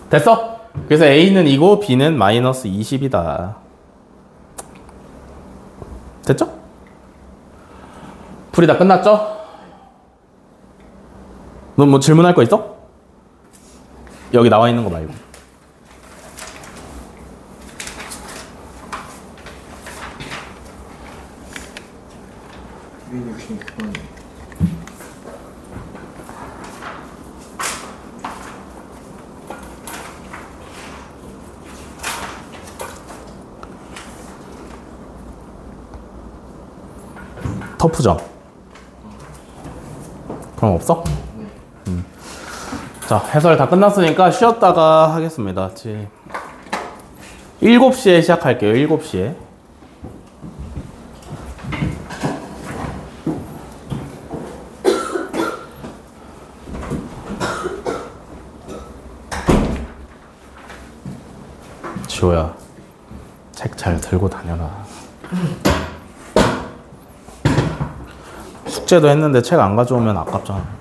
됐어? 그래서 A는 이고 B는 마이너스 20이다. 됐죠? 풀이 다 끝났죠? 너 뭐 질문할 거 있어? 여기 나와 있는 거 말고. 터프죠? 그럼 없어? 자, 해설 다 끝났으니까 쉬었다가 하겠습니다. 7시에 시작할게요. 7시에. 지호야, 책 잘 들고 다녀라. 숙제도 했는데 책 안 가져오면 아깝잖아.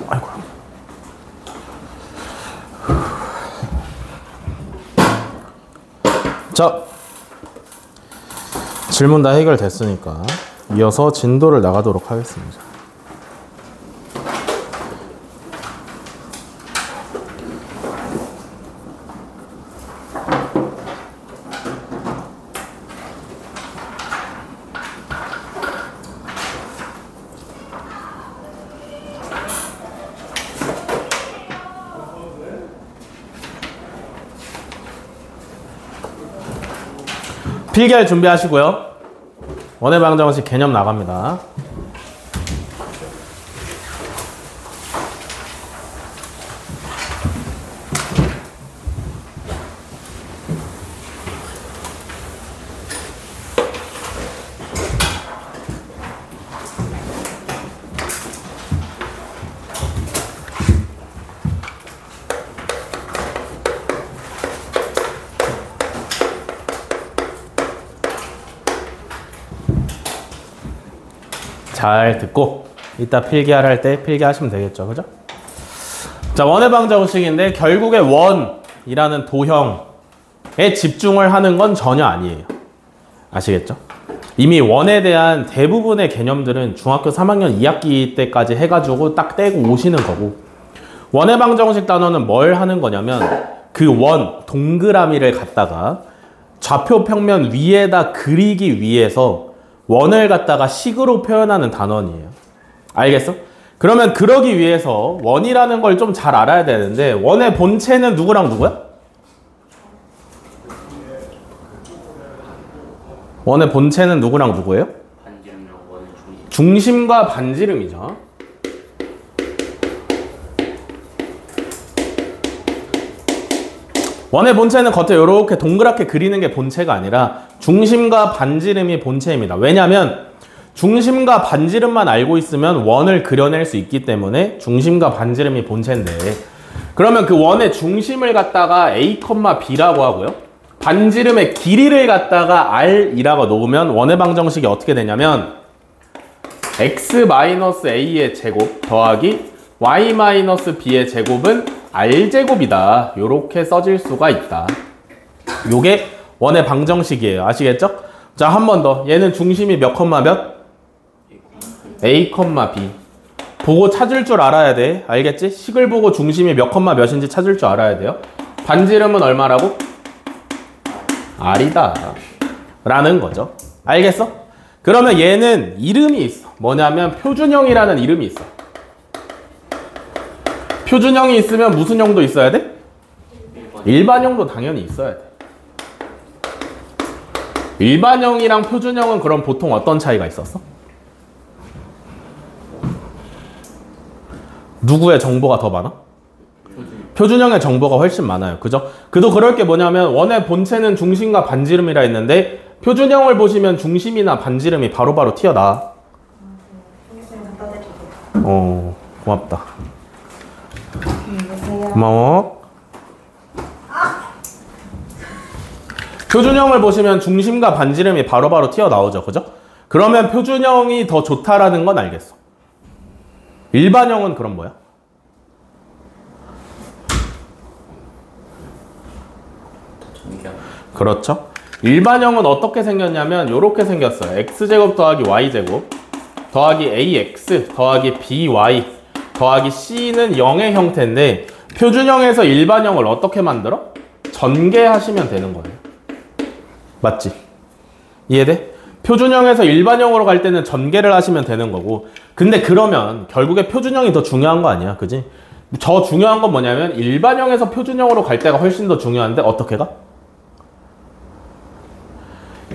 아이고. 자, 질문 다 해결됐으니까 이어서 진도를 나가도록 하겠습니다. 필기할 준비하시고요. 원의 방정식 개념 나갑니다. 잘 듣고 이따 필기할 할 때 필기하시면 되겠죠. 그죠? 자, 원의 방정식인데 결국에 원이라는 도형에 집중을 하는 건 전혀 아니에요. 아시겠죠? 이미 원에 대한 대부분의 개념들은 중학교 3학년 2학기 때까지 해가지고 딱 떼고 오시는 거고, 원의 방정식 단어는 뭘 하는 거냐면 그 원, 동그라미를 갖다가 좌표 평면 위에다 그리기 위해서 원을 갖다가 식으로 표현하는 단원이에요. 알겠어? 그러면 그러기 위해서 원이라는 걸 좀 잘 알아야 되는데, 원의 본체는 누구랑 누구야? 원의 본체는 누구랑 누구예요? 반지름이랑 원의 중심. 중심과 반지름이죠. 원의 본체는 겉에 이렇게 동그랗게 그리는 게 본체가 아니라 중심과 반지름이 본체입니다. 왜냐하면 중심과 반지름만 알고 있으면 원을 그려낼 수 있기 때문에 중심과 반지름이 본체인데, 그러면 그 원의 중심을 갖다가 A, B라고 하고요. 반지름의 길이를 갖다가 R이라고 놓으면 원의 방정식이 어떻게 되냐면 X-A의 제곱 더하기 Y-B의 제곱은 R제곱이다. 요렇게 써질 수가 있다. 요게 원의 방정식이에요. 아시겠죠? 자, 한 번 더. 얘는 중심이 몇 컴마 몇? A, B. 보고 찾을 줄 알아야 돼. 알겠지? 식을 보고 중심이 몇 컴마 몇인지 찾을 줄 알아야 돼요. 반지름은 얼마라고? R이다. 라는 거죠. 알겠어? 그러면 얘는 이름이 있어. 뭐냐면 표준형이라는 이름이 있어. 표준형이 있으면 무슨 형도 있어야 돼? 일반형도 당연히 있어야 돼. 일반형이랑 표준형은 그럼 보통 어떤 차이가 있었어? 누구의 정보가 더 많아? 표준형의 정보가 훨씬 많아요. 그죠? 그도 그럴 게 뭐냐면 원의 본체는 중심과 반지름이라 했는데 표준형을 보시면 중심이나 반지름이 바로바로 튀어나와. 고맙다. 고마워. 표준형을 보시면 중심과 반지름이 바로바로 튀어나오죠. 그죠? 그러면 표준형이 더 좋다라는 건 알겠어. 일반형은 그럼 뭐야? 그렇죠. 일반형은 어떻게 생겼냐면 이렇게 생겼어요. x제곱 더하기 y제곱 더하기 ax 더하기 by 더하기 c는 0의 형태인데, 표준형에서 일반형을 어떻게 만들어? 전개하시면 되는 거예요. 맞지? 이해돼? 표준형에서 일반형으로 갈 때는 전개를 하시면 되는 거고, 근데 그러면 결국에 표준형이 더 중요한 거 아니야? 그지? 더 중요한 건 뭐냐면 일반형에서 표준형으로 갈 때가 훨씬 더 중요한데 어떻게 가?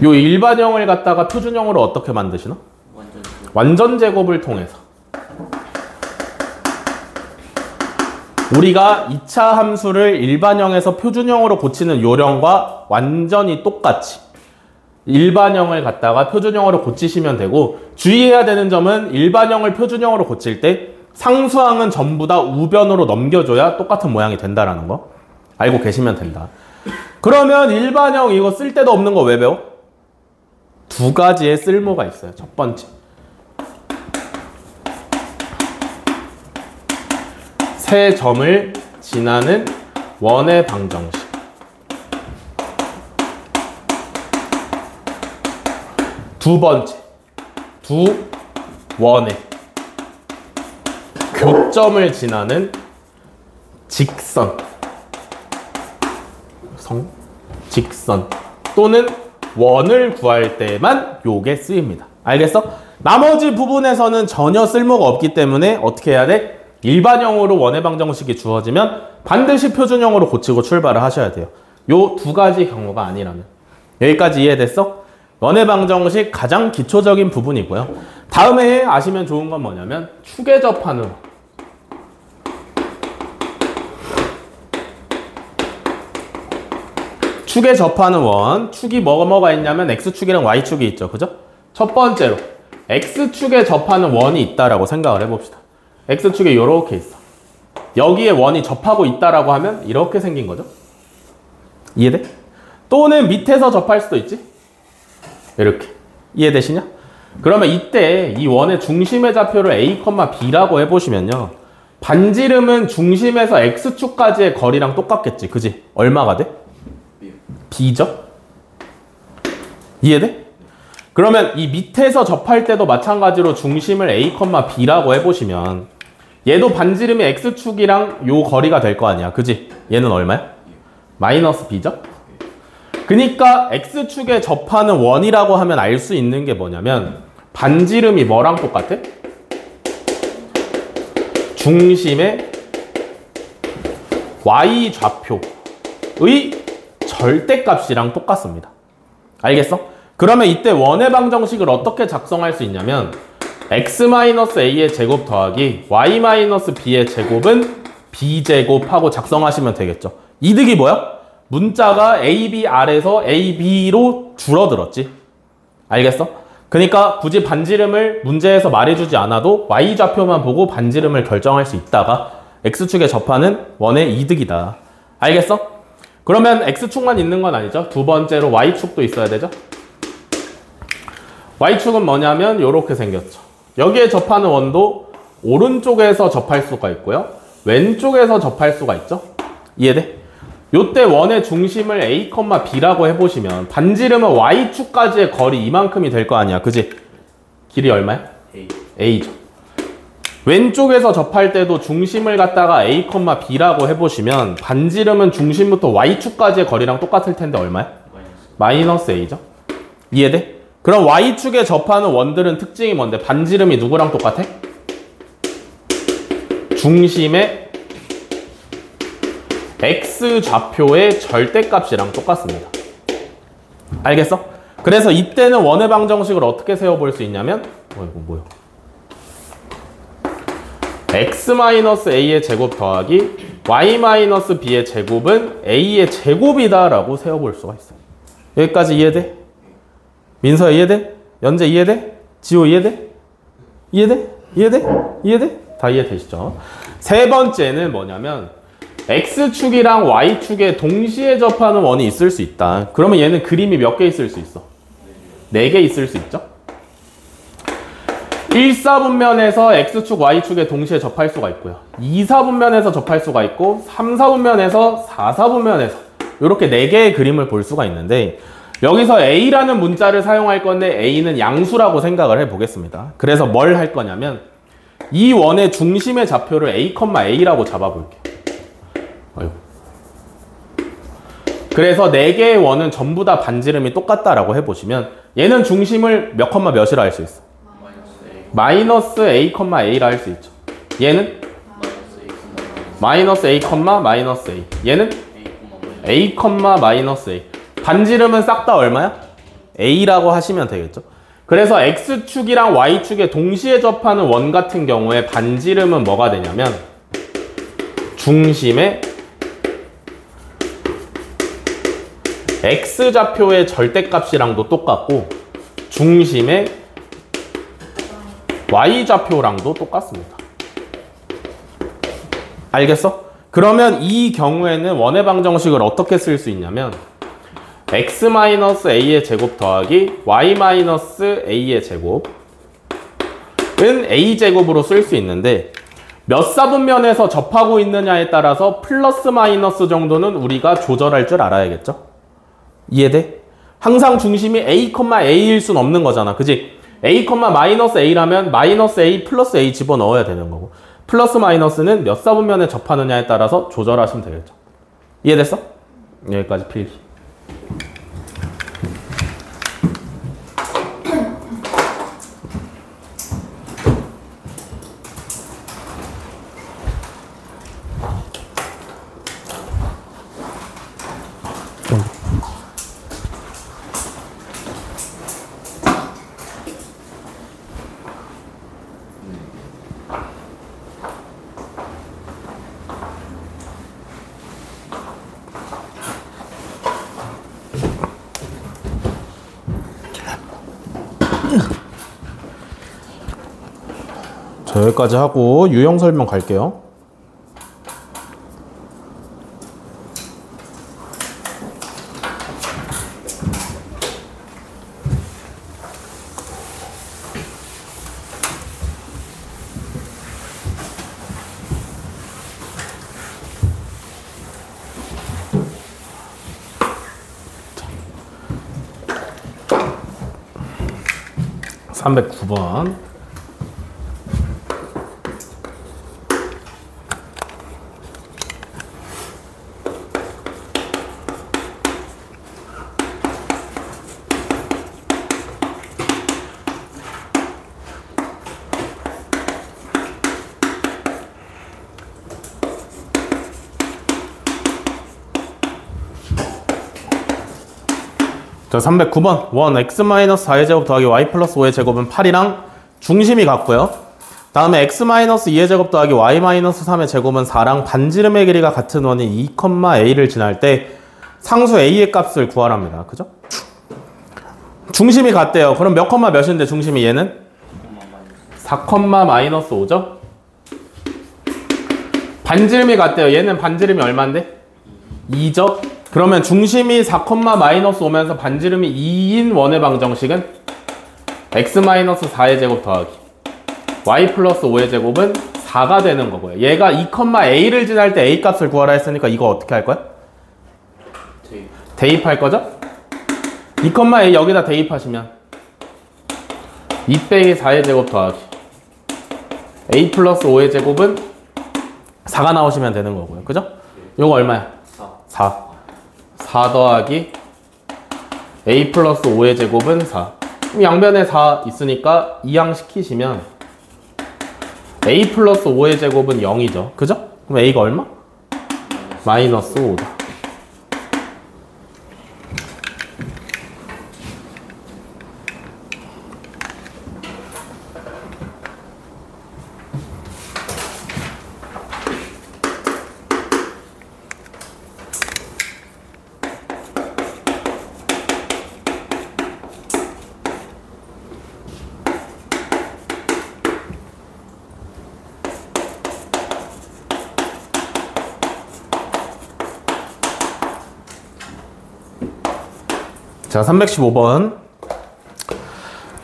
요 일반형을 갖다가 표준형으로 어떻게 만드시나? 완전 제곱을 통해서. 우리가 2차 함수를 일반형에서 표준형으로 고치는 요령과 완전히 똑같이 일반형을 갖다가 표준형으로 고치시면 되고, 주의해야 되는 점은 일반형을 표준형으로 고칠 때 상수항은 전부 다 우변으로 넘겨줘야 똑같은 모양이 된다라는 거 알고 계시면 된다. 그러면 일반형 이거 쓸데도 없는 거 왜 배워? 두 가지의 쓸모가 있어요. 첫 번째, 세 점을 지나는 원의 방정식. 두 번째, 두 원의 교점을 지나는 직선, 직선 또는 원을 구할 때만 요게 쓰입니다. 알겠어? 나머지 부분에서는 전혀 쓸모가 없기 때문에 어떻게 해야 돼? 일반형으로 원의 방정식이 주어지면 반드시 표준형으로 고치고 출발을 하셔야 돼요. 요 두 가지 경우가 아니라면. 여기까지 이해됐어? 원해방정식 가장 기초적인 부분이고요. 다음에 아시면 좋은 건 뭐냐면 축에 접하는 원. 축에 접하는 원, 축이 뭐가 있냐면 X축이랑 Y축이 있죠. 그죠? 첫 번째로 X축에 접하는 원이 있다라고 생각을 해봅시다. X축에 이렇게 있어. 여기에 원이 접하고 있다라고 하면 이렇게 생긴 거죠. 이해돼? 또는 밑에서 접할 수도 있지. 이렇게. 이해되시냐? 그러면 이때 이 원의 중심의 좌표를 A, B라고 해보시면요. 반지름은 중심에서 X축까지의 거리랑 똑같겠지. 그지? 얼마가 돼? B죠? 이해돼? 그러면 이 밑에서 접할 때도 마찬가지로 중심을 A, B라고 해보시면 얘도 반지름이 X축이랑 요 거리가 될 거 아니야. 그지? 얘는 얼마야? 마이너스 B죠? 그니까 X축에 접하는 원이라고 하면 알 수 있는 게 뭐냐면 반지름이 뭐랑 똑같아? 중심의 Y좌표의 절대값이랑 똑같습니다. 알겠어? 그러면 이때 원해방정식을 어떻게 작성할 수 있냐면 x-a의 제곱 더하기 y-b의 제곱은 b제곱하고 작성하시면 되겠죠. 이득이 뭐야? 문자가 ABR에서 AB로 줄어들었지. 알겠어? 그러니까 굳이 반지름을 문제에서 말해주지 않아도 Y좌표만 보고 반지름을 결정할 수 있다가 X축에 접하는 원의 이득이다. 알겠어? 그러면 X축만 있는 건 아니죠. 두 번째로 Y축도 있어야 되죠. Y축은 뭐냐면 이렇게 생겼죠. 여기에 접하는 원도 오른쪽에서 접할 수가 있고요. 왼쪽에서 접할 수가 있죠. 이해돼? 요때 원의 중심을 A, B라고 해보시면 반지름은 Y축까지의 거리 이만큼이 될 거 아니야. 그지? 길이 얼마야? A죠. 왼쪽에서 접할 때도 중심을 갖다가 A, B라고 해보시면 반지름은 중심부터 Y축까지의 거리랑 똑같을 텐데 얼마야? 마이너스 A죠. 이해돼? 그럼 Y축에 접하는 원들은 특징이 뭔데? 반지름이 누구랑 똑같아? 중심의 X좌표의 절대값이랑 똑같습니다. 알겠어? 그래서 이때는 원해방정식을 어떻게 세워볼 수 있냐면 이거 뭐야? X-A의 제곱 더하기 Y-B의 제곱은 A의 제곱이다 라고 세워볼 수가 있어요. 여기까지 이해돼? 민서 이해돼? 연재 이해돼? 지호 이해돼? 이해돼? 이해돼? 이해돼? 다 이해되시죠? 세 번째는 뭐냐면 X축이랑 Y축에 동시에 접하는 원이 있을 수 있다. 그러면 얘는 그림이 몇 개 있을 수 있어? 4개 있을 수 있죠? 1사분면에서 X축, Y축에 동시에 접할 수가 있고요. 2사분면에서 접할 수가 있고 3사분면에서 4사분면에서 이렇게 4개의 그림을 볼 수가 있는데 여기서 A라는 문자를 사용할 건데 A는 양수라고 생각을 해보겠습니다. 그래서 뭘 할 거냐면 이 원의 중심의 좌표를 A, A라고 잡아볼게요. 아이고. 그래서 4개의 원은 전부 다 반지름이 똑같다라고 해보시면 얘는 중심을 몇 컴마 몇이라 할 수 있어? 마이너스 A, A라 할 수 있죠. 얘는? 마이너스 A, 마이너스 A. 얘는? A, 마이너스 A. 반지름은 싹 다 얼마야? A라고 하시면 되겠죠. 그래서 X축이랑 Y축에 동시에 접하는 원 같은 경우에 반지름은 뭐가 되냐면 중심의 X좌표의 절대값이랑도 똑같고 중심의 Y좌표랑도 똑같습니다. 알겠어? 그러면 이 경우에는 원해방정식을 어떻게 쓸 수 있냐면 X-A의 제곱 더하기 Y-A의 제곱은 A제곱으로 쓸 수 있는데 몇 사분면에서 접하고 있느냐에 따라서 플러스 마이너스 정도는 우리가 조절할 줄 알아야겠죠? 이해돼? 항상 중심이 A, A일 순 없는 거잖아. 그지? A, 마이너스 A라면 마이너스 A 플러스 A 집어넣어야 되는 거고 플러스 마이너스는 몇 사분면에 접하느냐에 따라서 조절하시면 되겠죠. 이해됐어? 여기까지 필기. 자, 여기까지 하고 유형 설명 갈게요. 자, 309번. 자, 309번. 1 x-4의 제곱 더하기 y 플러스 5의 제곱은 8이랑 중심이 같고요. 다음에 x-2의 제곱 더하기 y-3의 제곱은 4랑 반지름의 길이가 같은 원인 2,a를 지날 때 상수 a의 값을 구하랍니다. 그죠? 중심이 같대요. 그럼 몇 컴마 몇인데 중심이 얘는? 4,-5죠? 반지름이 같대요. 얘는 반지름이 얼만데? 2죠? 그러면 중심이 4,-오면서 반지름이 2인 원의 방정식은 x-4의 제곱 더하기 y 플러스 5의 제곱은 4가 되는 거고요. 얘가 2,a를 지날 때 a 값을 구하라 했으니까 이거 어떻게 할 거야? 대입할 거죠? 2,a 여기다 대입하시면 2 빼기 4의 제곱 더하기 a 플러스 5의 제곱은 4가 나오시면 되는 거고요. 그죠? 이거 얼마야? 4. 4 더하기 a 플러스 5의 제곱은 4. 그럼 양변에 4 있으니까 이항시키시면 a 플러스 5의 제곱은 0이죠. 그죠? 그럼 a가 얼마? 마이너스 5다. 자, 315번.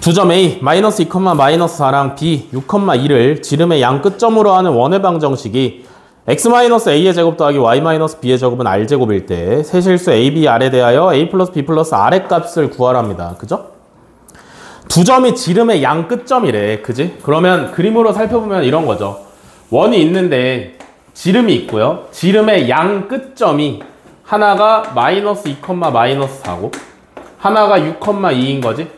두 점 A, 마이너스 2, 마이너스 4랑 B, 6,2를 지름의 양 끝점으로 하는 원의 방정식이 x-a의 제곱 더하기 y-b의 제곱은 r제곱일 때 세실수 a, b, r에 대하여 a 플러스 b 플러스 r의 값을 구하랍니다. 그죠? 두 점이 지름의 양 끝점이래. 그지? 그러면 그림으로 살펴보면 이런 거죠. 원이 있는데 지름이 있고요. 지름의 양 끝점이 하나가 마이너스 2, 마이너스 4고 하나가 6,2인 거지?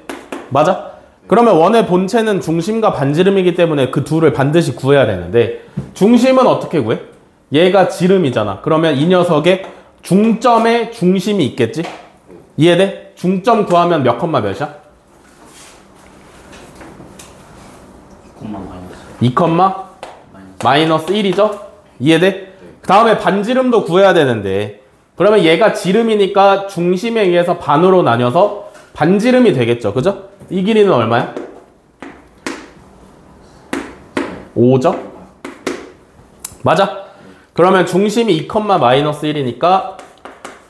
맞아? 그러면 원의 본체는 중심과 반지름이기 때문에 그 둘을 반드시 구해야 되는데 중심은 어떻게 구해? 얘가 지름이잖아. 그러면 이 녀석의 중점에 중심이 있겠지? 이해돼? 중점 구하면 몇 컴마 몇이야? 2, 마이너스 1이죠? 이해돼? 그 다음에 반지름도 구해야 되는데 그러면 얘가 지름이니까 중심에 의해서 반으로 나뉘어서 반지름이 되겠죠. 그죠? 이 길이는 얼마야? 5죠? 맞아? 그러면 중심이 2, 마이너스 1이니까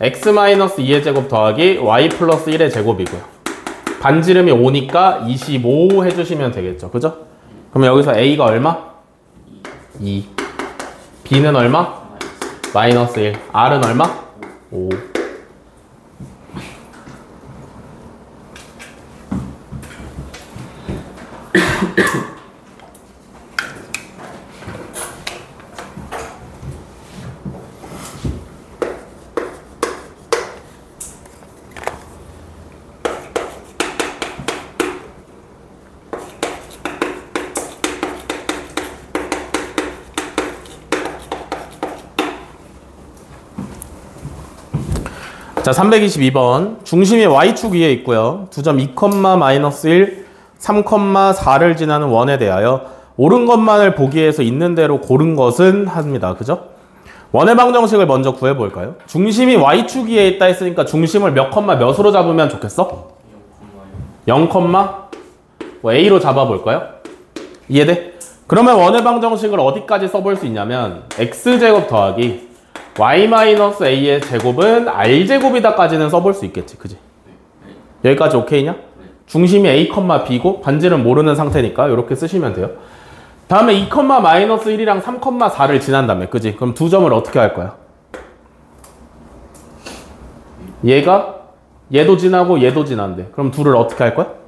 x-2의 제곱 더하기 y 플러스 1의 제곱이고요. 반지름이 5니까 25 해주시면 되겠죠. 그죠? 그러면 여기서 a가 얼마? 2. b는 얼마? 마이너스 1. r은 얼마? 5. 자, 322번. 중심이 y축 위에 있고요. 두 점 2, 마이너스 1, 3,4를 지나는 원에 대하여 옳은 것만을 보기 위해서 있는 대로 고른 것은 합니다. 그죠? 원의 방정식을 먼저 구해볼까요? 중심이 y축 위에 있다 했으니까 중심을 몇 컴마 몇으로 잡으면 좋겠어? 0, 뭐 A로 잡아볼까요? 이해돼? 그러면 원의 방정식을 어디까지 써볼 수 있냐면 x제곱 더하기 y-a의 제곱은 r제곱이다까지는 써볼 수 있겠지. 그지? 여기까지 오케이냐? 중심이 a, b고 반지름 모르는 상태니까 이렇게 쓰시면 돼요. 다음에 2,-1이랑 3,4를 지난다며. 그지? 그럼 두 점을 어떻게 할 거야? 얘도 지나고 얘도 지난대. 그럼 둘을 어떻게 할 거야?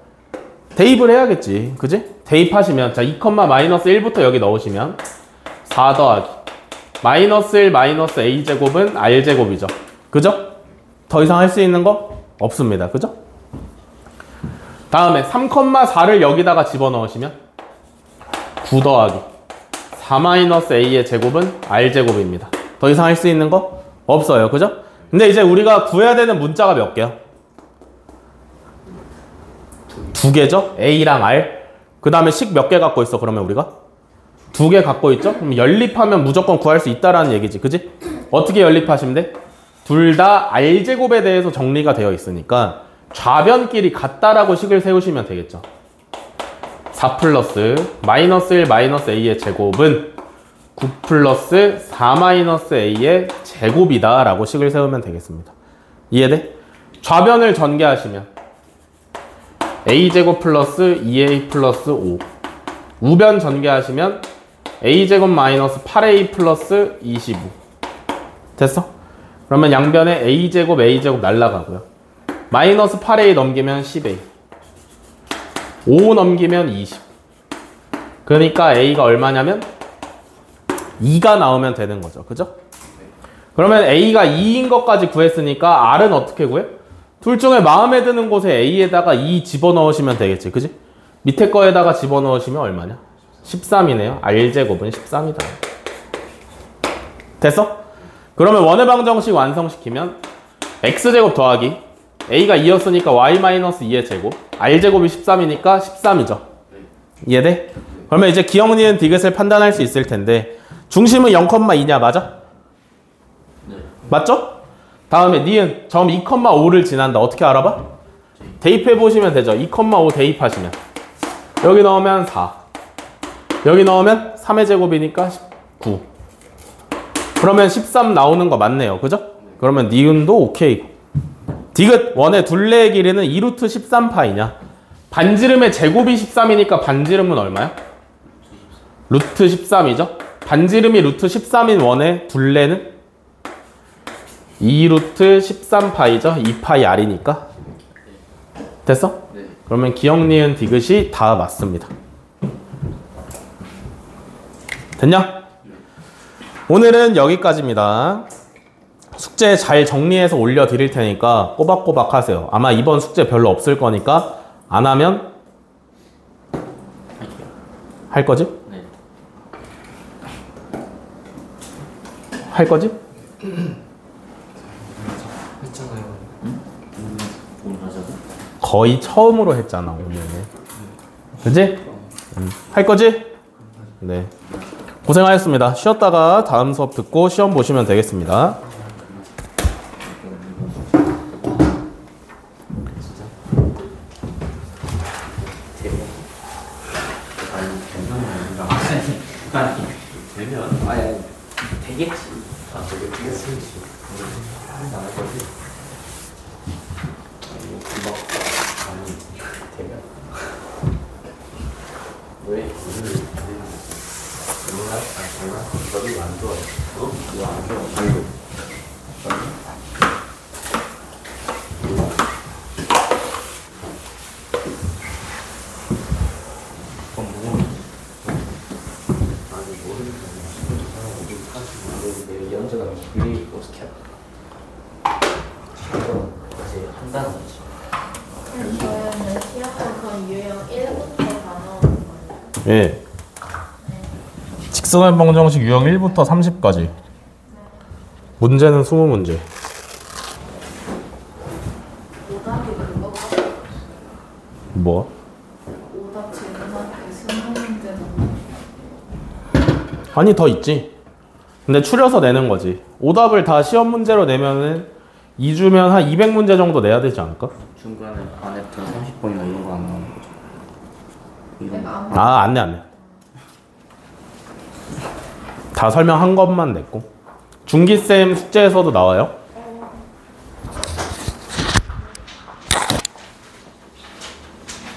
대입을 해야겠지. 그지? 대입하시면 자 2,-1부터 여기 넣으시면 4 더하기 -1 a제곱은 r제곱이죠. 그죠? 더 이상 할 수 있는 거 없습니다. 그죠? 다음에 3,4를 여기다가 집어넣으시면 9 더하기 4-a의 제곱은 r제곱입니다. 더 이상 할 수 있는 거 없어요. 그죠? 근데 이제 우리가 구해야 되는 문자가 몇 개야? 두 개죠? a랑 r. 그 다음에 식 몇 개 갖고 있어? 그러면 우리가? 2개 갖고 있죠? 그럼 연립하면 무조건 구할 수 있다라는 얘기지. 그지? 어떻게 연립하시면 돼? 둘 다 r제곱에 대해서 정리가 되어 있으니까 좌변끼리 같다라고 식을 세우시면 되겠죠. 4 플러스 -1 a의 제곱은 9 플러스 4 a의 제곱이다 라고 식을 세우면 되겠습니다. 이해돼? 좌변을 전개하시면 a제곱 플러스 2a 플러스 5 우변 전개하시면 a제곱 마이너스 8a 플러스 25 됐어? 그러면 양변에 a제곱 날라가고요. 마이너스 8a 넘기면 10a 5 넘기면 20 그러니까 a가 얼마냐면 2가 나오면 되는 거죠. 그죠? 그러면 a가 2인 것까지 구했으니까 r은 어떻게 구해? 둘 중에 마음에 드는 곳에 a에다가 2 집어넣으시면 되겠지. 그지? 밑에 거에다가 집어넣으시면 얼마냐? 13이네요. r제곱은 13이다. 됐어? 그러면 원의 방정식 완성시키면 x제곱 더하기 a가 2였으니까 y-2의 제곱 r제곱이 13이니까 13이죠. 이해돼? 그러면 이제 기억, 니은, 디귿을 판단할 수 있을 텐데 중심은 0,2냐 맞아? 네. 맞죠? 다음에 니은 점 2,5를 지난다. 어떻게 알아봐? 대입해 보시면 되죠. 2,5 대입하시면 여기 넣으면 4 여기 넣으면 3의 제곱이니까 19 그러면 13 나오는 거 맞네요. 그죠? 그러면 니은도 오케이. 디귿 원의 둘레의 길이는 2루트 13파이냐 반지름의 제곱이 13이니까 반지름은 얼마야? 루트 13이죠. 반지름이 루트 13인 원의 둘레는 2루트 13파이죠. 2파이 r이니까 됐어? 네. 그러면 기억, 니은, 디귿이 다 맞습니다. 됐냐? 오늘은 여기까지입니다. 숙제 잘 정리해서 올려드릴 테니까 꼬박꼬박 하세요. 아마 이번 숙제 별로 없을 거니까 안 하면 할게요. 할 거지? 네. 할 거지? 했잖아요. 오늘 하자고? 거의 처음으로 했잖아 오늘. 그치? 할 거지? 네. 고생하셨습니다. 쉬었다가 다음 수업 듣고 시험 보시면 되겠습니다. 되면 아니 되겠지. 아 되겠지. 안 할 거지. 아니 금방 아니 되면 왜 오늘 저도 안 좋아해. 어? 이거 안 좋아. 별로. 연주가 그리 어떻게 이제 한다는 거지. 저희는 시험은 거의 유형 1부터 다 나오는 거예요. 예. 직선의 방정식 유형 1부터 30까지. 문제는 20문제. 오답이 그거 뭐? 오답 질문한테 20문제는 아니 더 있지. 근데 추려서 내는 거지. 오답을 다 시험 문제로 내면은 2주면 한 200문제 정도 내야 되지 않을까? 중간에 안 했던 30번이나 이런 거 안 나오는 거죠. 이런 거. 내가 아무 아, 안내. 다 설명한 것만 냈고. 중기쌤 숙제에서도 나와요.